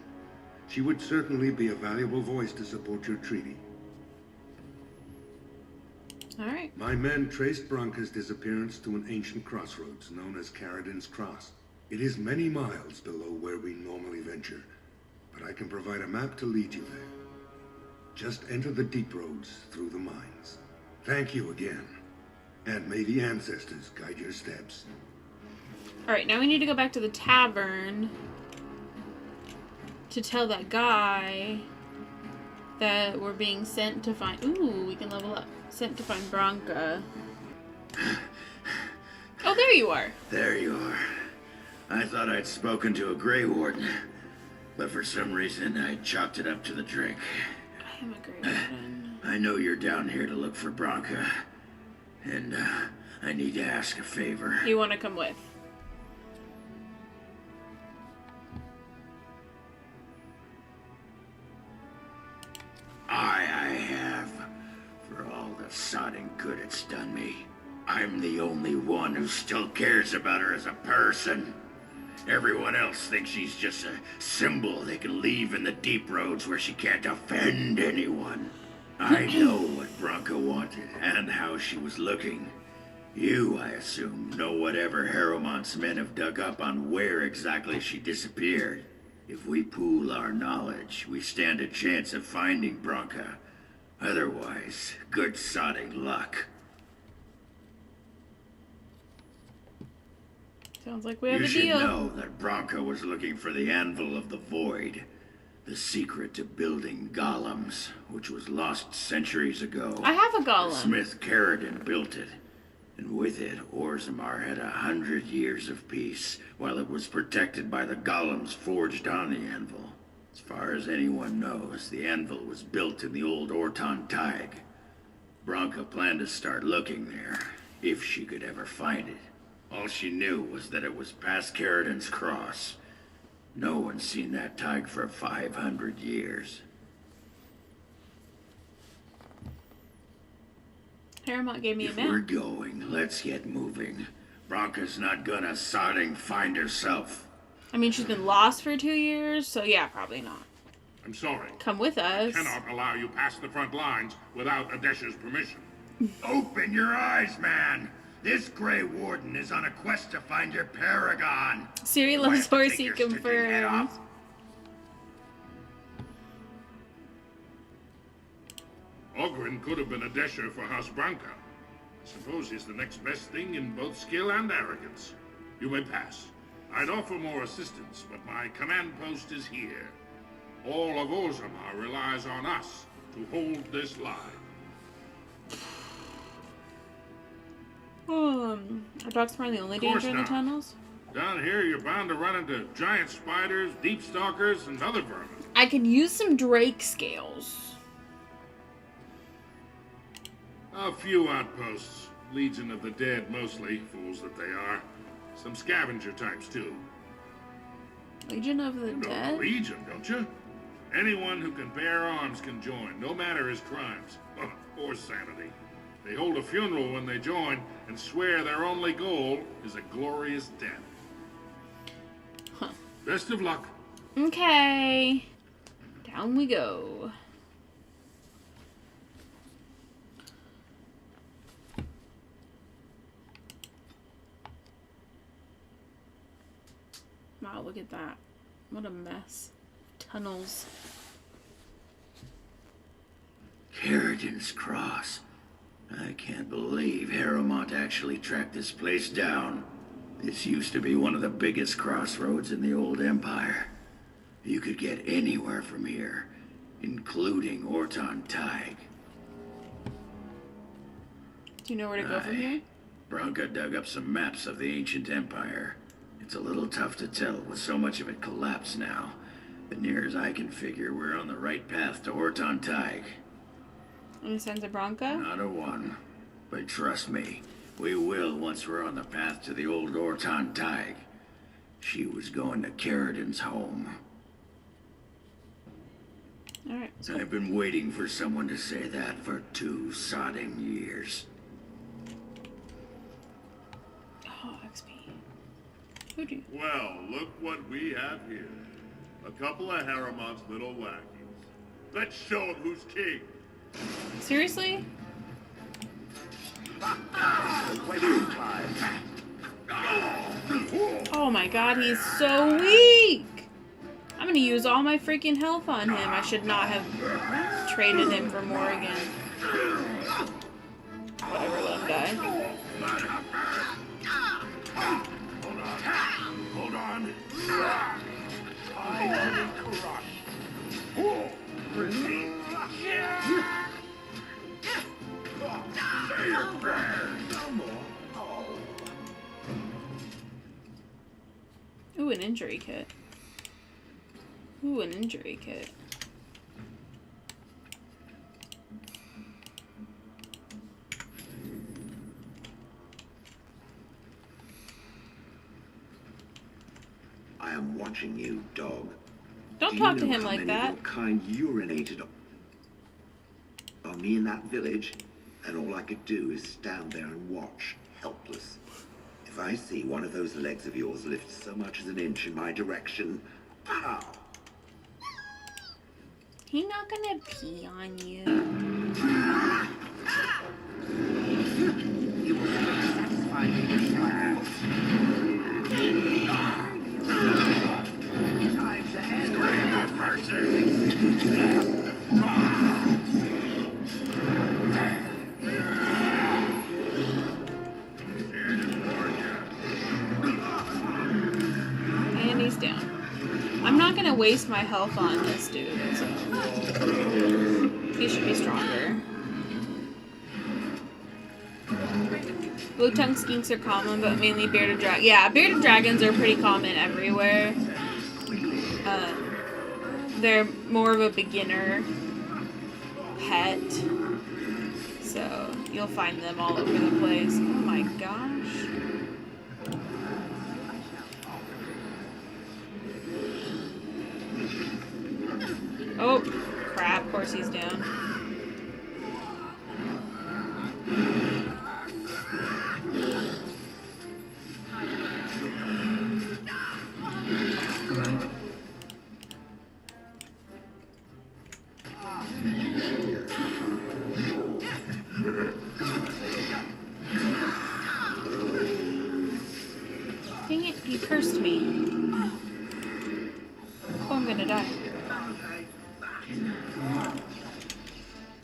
She would certainly be a valuable voice to support your treaty. All right. My men traced Branca's disappearance to an ancient crossroads known as Caradin's Cross. It is many miles below where we normally venture, but I can provide a map to lead you there. Just enter the deep roads through the mines. Thank you again, and may the ancestors guide your steps. All right, now we need to go back to the tavern to tell that guy that we're being sent to find... Ooh, we can level up. Sent to find Branca. Oh, there you are. There you are. I thought I'd spoken to a Grey Warden, but for some reason I chalked it up to the drink. I am a Grey Warden. I know you're down here to look for Branca, and I need to ask a favor. You want to come with? I have, for all the sodding good it's done me. I'm the only one who still cares about her as a person. Everyone else thinks she's just a symbol they can leave in the deep roads where she can't offend anyone. I know what Branca wanted and how she was looking. You, I assume, know whatever Harrowmont's men have dug up on where exactly she disappeared. If we pool our knowledge, we stand a chance of finding Branca. Otherwise, good sodding luck. Sounds like we have a deal. You should know that Branca was looking for the Anvil of the Void, the secret to building golems, which was lost centuries ago. I have a golem. The smith Caradin built it, and with it, Orzimmar had 100 years of peace, while it was protected by the golems forged on the anvil. As far as anyone knows, the anvil was built in the old Orton Tig. Branca planned to start looking there, if she could ever find it. All she knew was that it was past Caradin's Cross. No one's seen that Tig for 500 years. Harrowmont gave me a map. If we're going, let's get moving. Branca's not gonna sodding find herself. I mean, she's been lost for 2 years, so yeah, probably not. I'm sorry. Come with us. I cannot allow you past the front lines without Adesha's permission. Open your eyes, man! This Grey Warden is on a quest to find your paragon. Siri loves horsey confirmed. Ogren could have been Adesha for House Branca. I suppose he's the next best thing in both skill and arrogance. You may pass. I'd offer more assistance, but my command post is here. All of Orzimmar relies on us to hold this line. Are Darkspawn the only danger in the tunnels? Down here, you're bound to run into giant spiders, deep stalkers, and other vermin. I could use some Drake scales. A few outposts. Legion of the Dead, mostly. Fools that they are. Some scavenger types, too. Legion of the You know Dead? Legion, don't you? Anyone who can bear arms can join, no matter his crimes or sanity. They hold a funeral when they join and swear their only goal is a glorious death. Huh. Best of luck. Okay. Down we go. Wow, look at that. What a mess. Tunnels. Carradin's Cross. I can't believe Harrowmont actually tracked this place down. This used to be one of the biggest crossroads in the old Empire. You could get anywhere from here, including Orton Tig. Do you know where to go from here? Branka dug up some maps of the ancient Empire. It's a little tough to tell with so much of it collapsed now. But near as I can figure, we're on the right path to Orton Tig. Any sense of Branka? Not a one. But trust me, we will once we're on the path to the old Orton Tig. She was going to Carradin's home. Alright. I've been waiting for someone to say that for 2 sodding years. Oh, XP. Who'd you? Well, look what we have here. A couple of Harrowmont's little lackeys. Let's show them who's king. Seriously? Oh my god, he's so weak! I'm gonna use all my freaking health on him. I should not have traded him for Morrigan. Whatever, let him die. Hold on. Ooh, an injury kit. Ooh, an injury kit. I am watching you, dog. Don't Do talk you to know him how like many that. of your kind urinated on me in that village, and all I could do is stand there and watch, helpless. If I see one of those legs of yours lift so much as an inch in my direction, pow! He's not gonna pee on you. You will never satisfy me this time. Time's ahead. No mercy. And he's down. I'm not gonna waste my health on this dude, so he should be stronger. Blue tongue skinks are common, but mainly bearded dragons. Yeah, bearded dragons are pretty common everywhere. They're more of a beginner pet, so you'll find them all over the place. Oh my gosh. Oh, crap. Of course he's down. Dang it, he cursed me. Oh, I'm gonna die.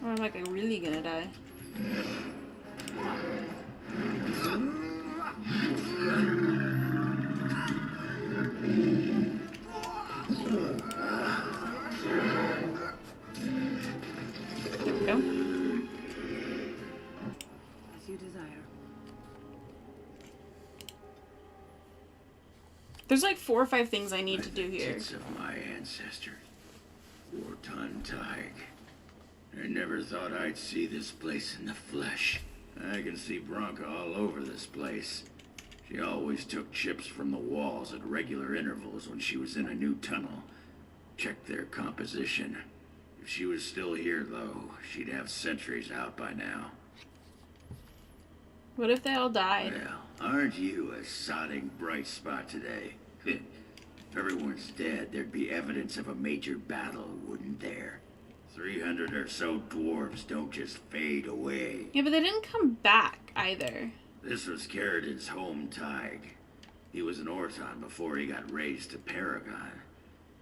Or am I really gonna die? There we go. As you desire. There's like 4 or 5 things I need to do here. Tits of my ancestor, Orton Tig. I never thought I'd see this place in the flesh. I can see Branka all over this place. She always took chips from the walls at regular intervals when she was in a new tunnel. check their composition. If she was still here, though, she'd have sentries out by now. What if they all died? Well, aren't you a sodding bright spot today? If everyone's dead, there'd be evidence of a major battle, wouldn't there? 300 or so dwarves don't just fade away. Yeah, but they didn't come back either. This was Caridin's home Tig. He was an Orton before he got raised to Paragon.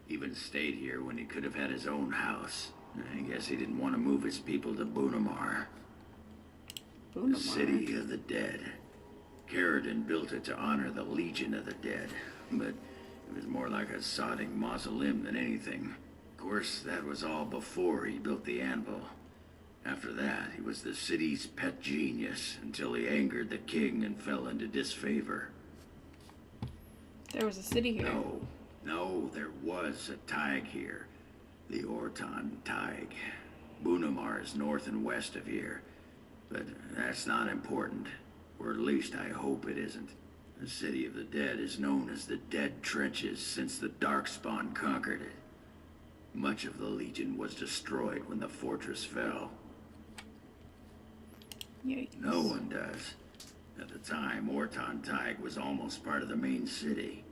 Even stayed here when he could have had his own house. I guess he didn't want to move his people to Bunamar. The City of the Dead. Caridin built it to honor the Legion of the Dead, but it was more like a sodding mausoleum than anything. Of course, that was all before he built the anvil. After that, he was the city's pet genius until he angered the king and fell into disfavor. There was a city here. No, there was a Tig here. The Orton Tig. Bunamar is north and west of here. But that's not important. Or at least I hope it isn't. The City of the Dead is known as the Dead Trenches since the Darkspawn conquered it. Much of the Legion was destroyed when the fortress fell. Yikes. No one does. At the time, Orton Tig was almost part of the main city.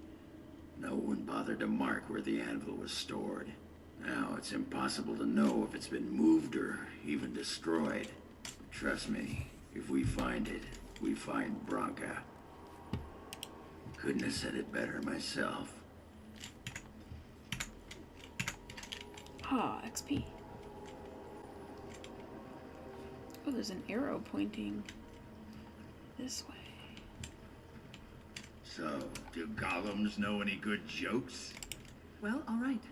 No one bothered to mark where the anvil was stored. Now it's impossible to know if it's been moved or even destroyed. Trust me, if we find it, we find Branka. Couldn't have said it better myself. Ah, XP. Oh, there's an arrow pointing this way. So, do golems know any good jokes? Well, all right.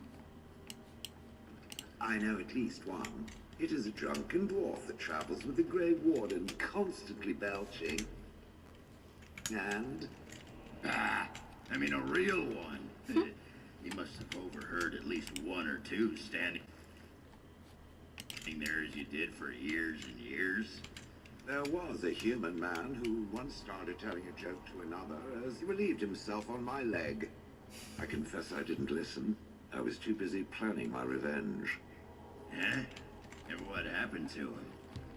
I know at least one. It is a drunken dwarf that travels with the Grey Warden, constantly belching. And? I mean a real one. You must have overheard at least one or two standing there as you did for years and years. There was a human man who once started telling a joke to another as he relieved himself on my leg. I confess I didn't listen. I was too busy planning my revenge. Eh? And what happened to him?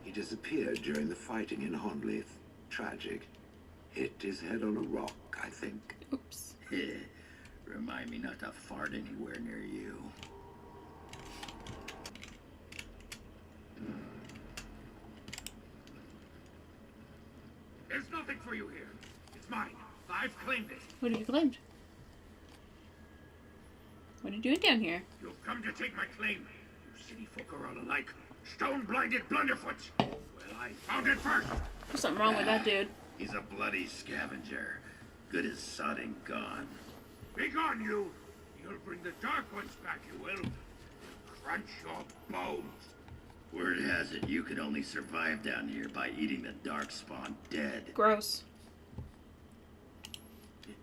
He disappeared during the fighting in Honleith. Tragic. Hit his head on a rock, I think. Oops. Remind me not to fart anywhere near you. There's nothing for you here. It's mine. I've claimed it. What have you claimed? What are you doing down here? You've come to take my claim. You city folk are all alike. Stone-blinded blunderfoots. Well, I found it first. There's something wrong with that dude. He's a bloody scavenger. Good as sodding gone. Be gone, you. You'll bring the Dark Ones back, you will. Crunch your bones. Word has it you can only survive down here by eating the Darkspawn dead. Gross.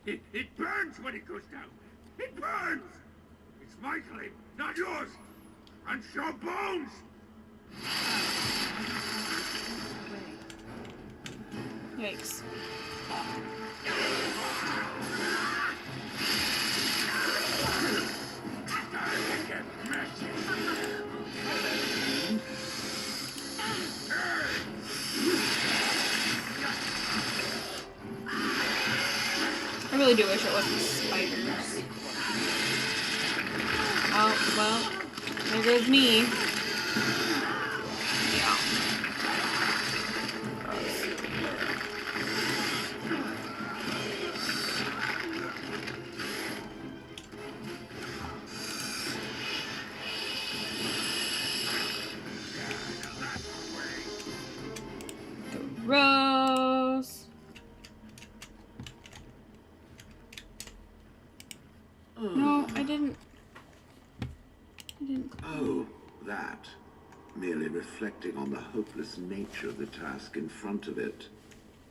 It burns when it goes down. It burns. It's my claim, not yours. Crunch your bones. Yikes. I really do wish it wasn't spiders. Oh, well, there goes me. Yeah. Gross. No, I didn't. Oh, that. Merely reflecting on the hopeless nature of the task in front of it.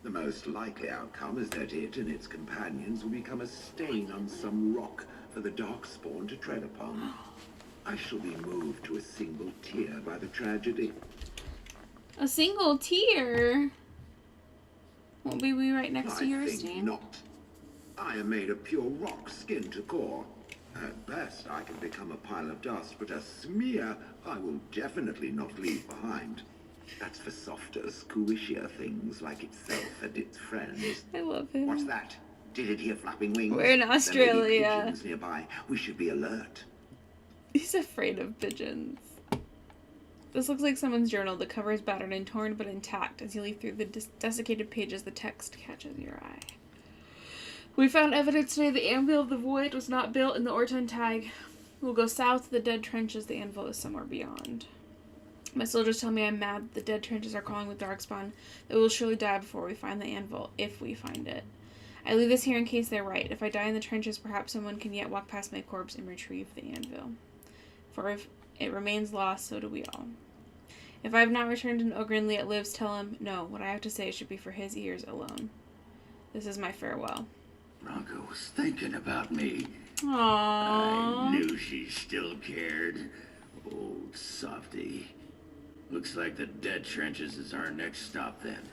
The most likely outcome is that it and its companions will become a stain on some rock for the Darkspawn to tread upon. I shall be moved to a single tear by the tragedy. A single tear? Won't we be right next to yours, I think Dean? not. I am made of pure rock, skin to core. At best, best I can become a pile of dust, but a smear I will definitely not leave behind. That's for softer, squishier things like itself and its friends. I love him. What's that? Did it hear flapping wings? We're in There may be Australia. pigeons nearby. We should be alert. He's afraid of pigeons. This looks like someone's journal. The cover is battered and torn, but intact. As you leaf through the desiccated pages, the text catches your eye. We found evidence today the anvil of the void was not built in the Orton Tag. We'll go south to the dead trenches. The anvil is somewhere beyond. My soldiers tell me I'm mad. The dead trenches are crawling with darkspawn. That we will surely die before we find the anvil, if we find it. I leave this here in case they're right. If I die in the trenches, perhaps someone can yet walk past my corpse and retrieve the anvil. For if it remains lost, so do we all. If I have not returned and Ogren yet lives, tell him, no, what I have to say should be for his ears alone. This is my farewell. Bronco was thinking about me. Aww. I knew she still cared. Old softy. Looks like the dead trenches is our next stop then.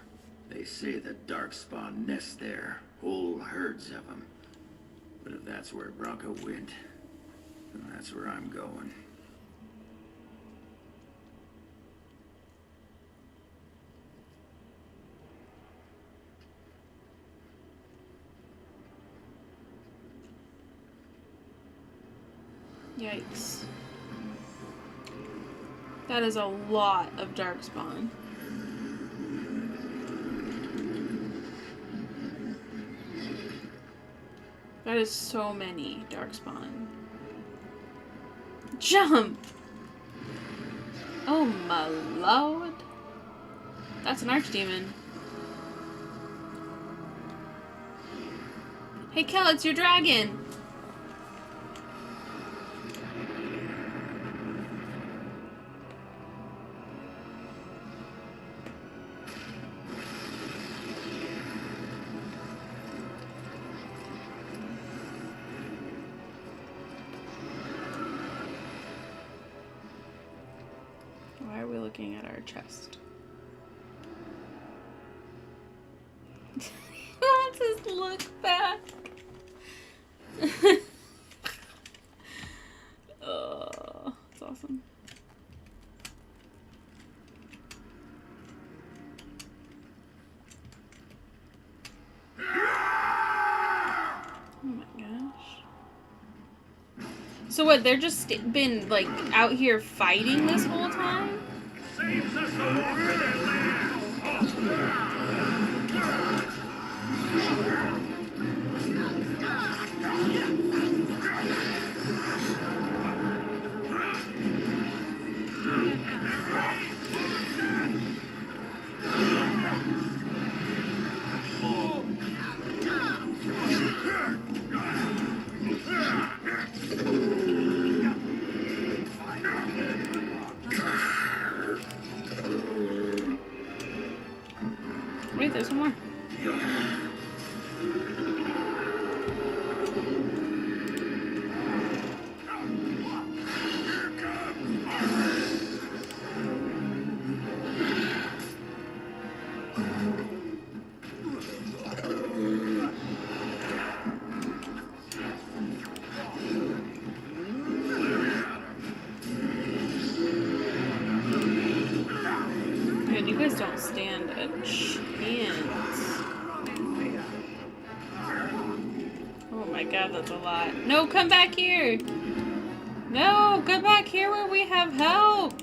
They say the darkspawn nest there. Whole herds of them. But if that's where Bronco went, then that's where I'm going. Yikes. That is a lot of darkspawn. That is so many darkspawn. Jump! Oh my lord. That's an archdemon. Hey Kel, it's your dragon! Why are we looking at our chest? What's his look back? Oh, that's awesome. Oh my gosh. So what, they're just been like out here fighting this whole time? Saves us the walk to their land. Wait, there's one more. Man, you guys don't stand a chance. Oh my god, that's a lot. No, come back here! No, come back here where we have help!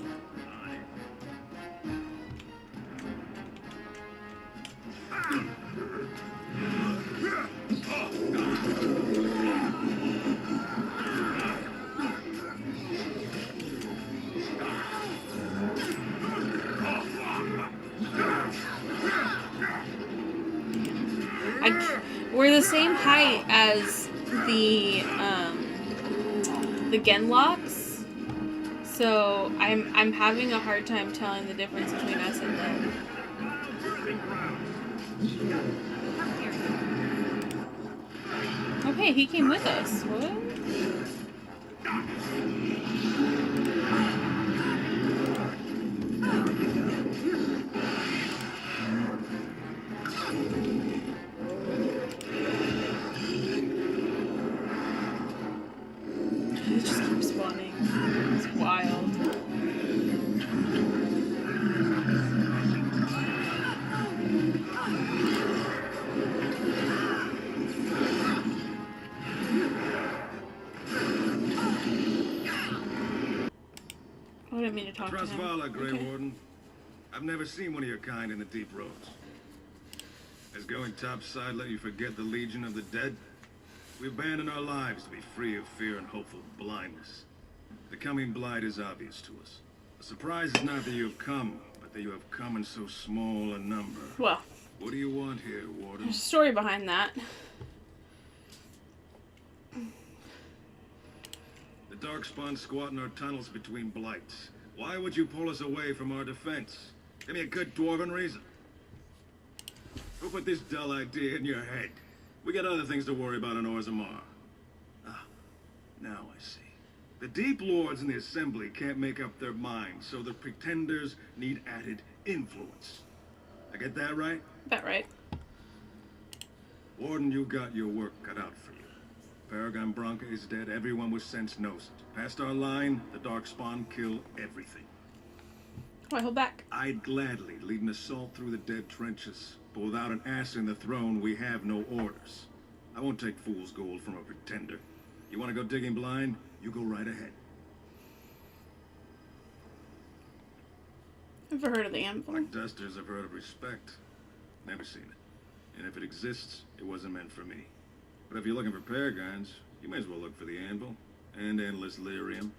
We're the same height as the Genlocks, so I'm having a hard time telling the difference between us and them. Okay, he came with us. What? just keep spawning. It's wild. I didn't mean to talk to him. Trustvala, Grey Okay. Warden. I've never seen one of your kind in the deep roads. Has going topside let you forget the Legion of the Dead? We abandon our lives to be free of fear and hopeful blindness. The coming blight is obvious to us. The surprise is not that you have come, but that you have come in so small a number. Well, what do you want here, Warden? there's a story behind that. The Darkspawn squat in our tunnels between blights. Why would you pull us away from our defense? Give me a good dwarven reason. Who put this dull idea in your head? We got other things to worry about in Orzimmar. Ah, now I see. The Deep Lords in the Assembly can't make up their minds, so the Pretenders need added influence. I get that right? About right. Warden, you got your work cut out for you. Paragon Branca is dead, everyone with sense knows it. Past our line, the Darkspawn kill everything. Oh, I hold back. I'd gladly lead an assault through the dead trenches, but without an ass in the throne, we have no orders. I won't take fool's gold from a pretender. You want to go digging blind? You go right ahead. Never heard of the Anvil. Black Dusters have heard of respect. Never seen it. And if it exists, it wasn't meant for me. But if you're looking for paragons, you may as well look for the Anvil and Endless Lyrium.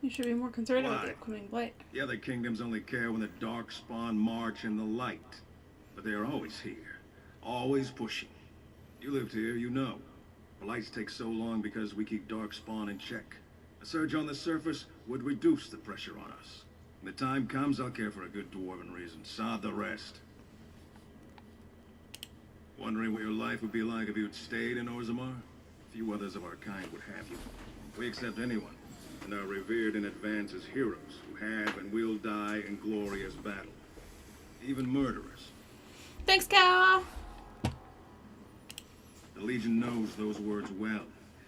You should be more concerned about Why? the upcoming blight. The other kingdoms only care when the Darkspawn march in the light. But they are always here. Always pushing. You lived here, you know. Blights take so long because we keep Darkspawn in check. A surge on the surface would reduce the pressure on us. When the time comes, I'll care for a good dwarven reason. Sod the rest. Wondering what your life would be like if you had stayed in Orzimmar? Few others of our kind would have you. We accept anyone, and are revered in advance as heroes who have and will die in glorious battle. Even murderers. Thanks, Cal. The Legion knows those words well.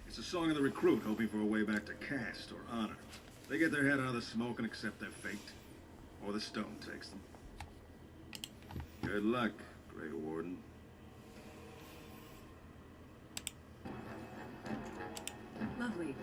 It's a song of the recruit hoping for a way back to caste or honor. They get their head out of the smoke and accept their fate. Or the stone takes them. Good luck, Grey Warden. Lovely.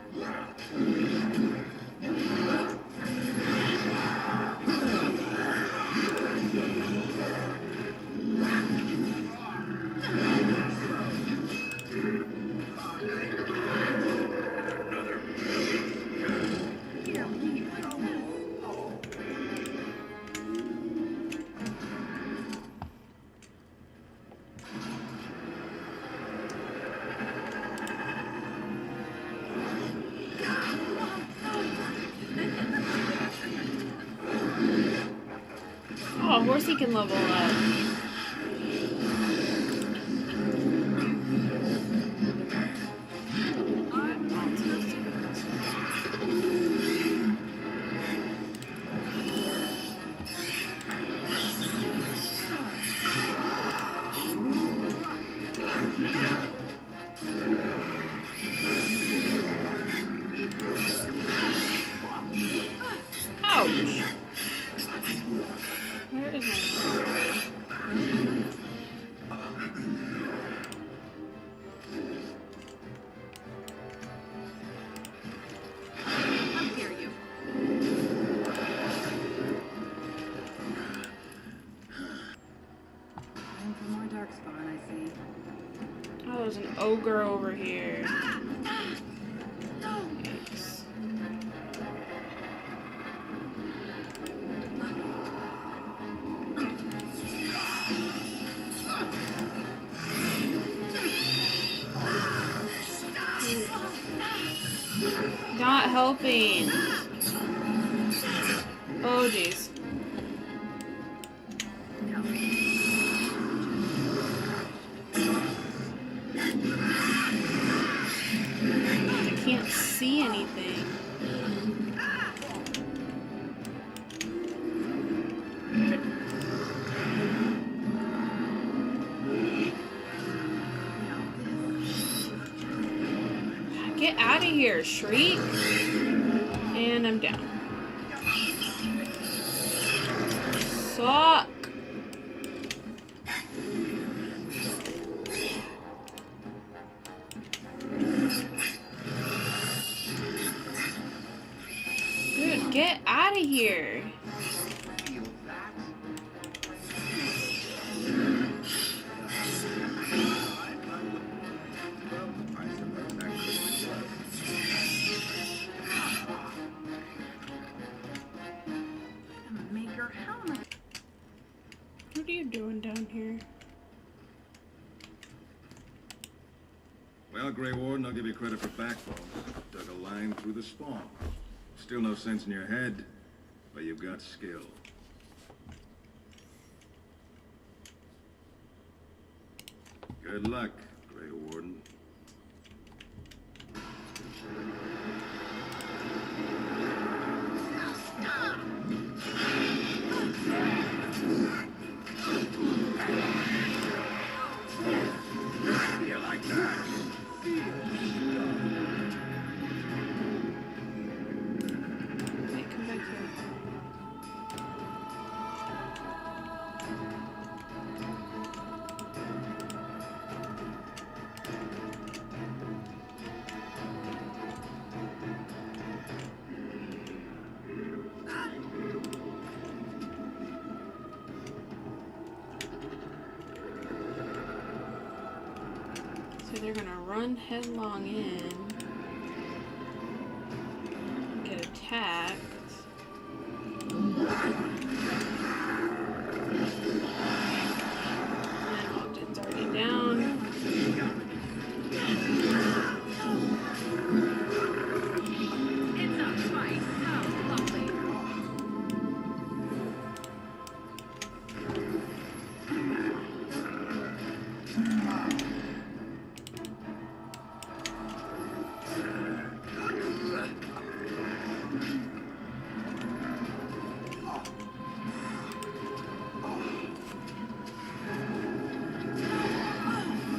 Oh, of course he can level up. Ouch. Where is my... How dare you? Time for more Darkspawn, I see. Oh, there's an ogre over here. Yikes. Not helping. Oh, jeez. I can't see anything. Get out of here, Shriek. And I'm down. Suck. Dude, get out of here. What are you doing down here? Well, Grey Warden, I'll give you credit for backbone. Dug a line through the spawn. Still no sense in your head, but you've got skill. Good luck, Grey Warden. You like that? Wait, come back here. So they're gonna run headlong in, get attacked. And Ogden's already down. It's a fight. So lovely.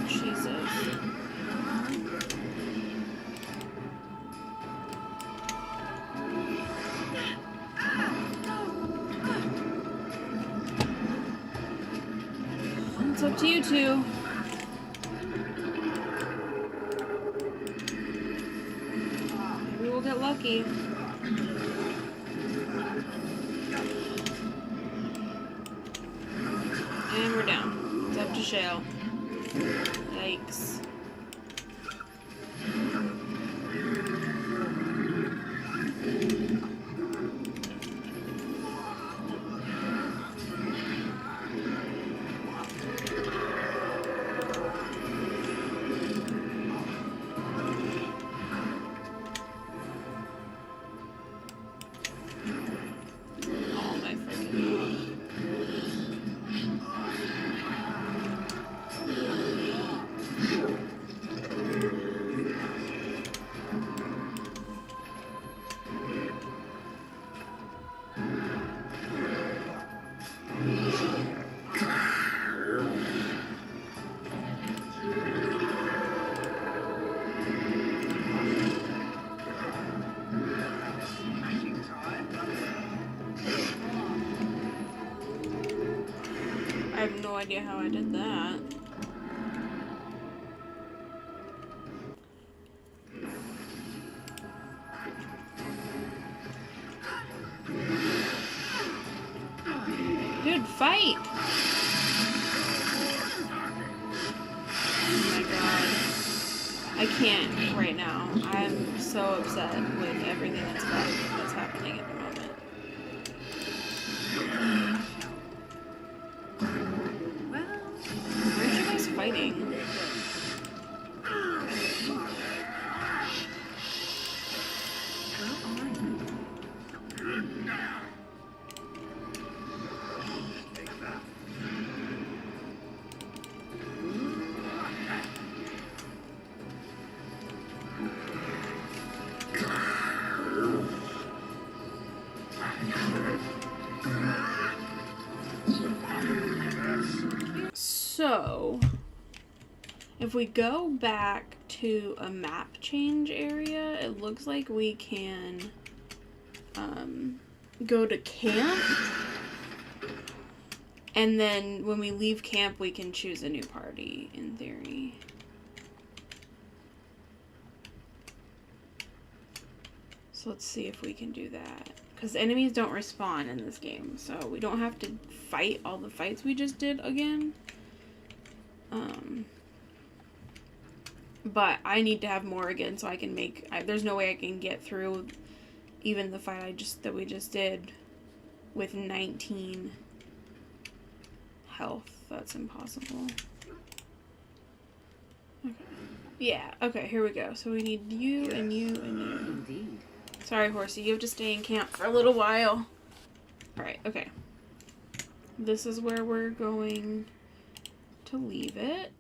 Jesus. It's up to you two. Maybe we'll get lucky. And we're down. It's up to Shale. Yikes. Oh my freaking. I have no idea how I did that. Dude, fight! Oh my god. I can't right now. I'm so upset with everything that's happening at the moment. Aren't you guys fighting? So, if we go back to a map change area. It looks like we can go to camp, and then when we leave camp we can choose a new party, in theory. So let's see if we can do that, because enemies don't respawn in this game, so we don't have to fight all the fights we just did again. But I need to have more again so I can make, there's no way I can get through even the fight that we just did with 19 health. That's impossible. Okay. Yeah, okay, here we go. So we need you and you and you. Indeed. Sorry, Horsey, you have to stay in camp for a little while. Alright, okay. This is where we're going to leave it.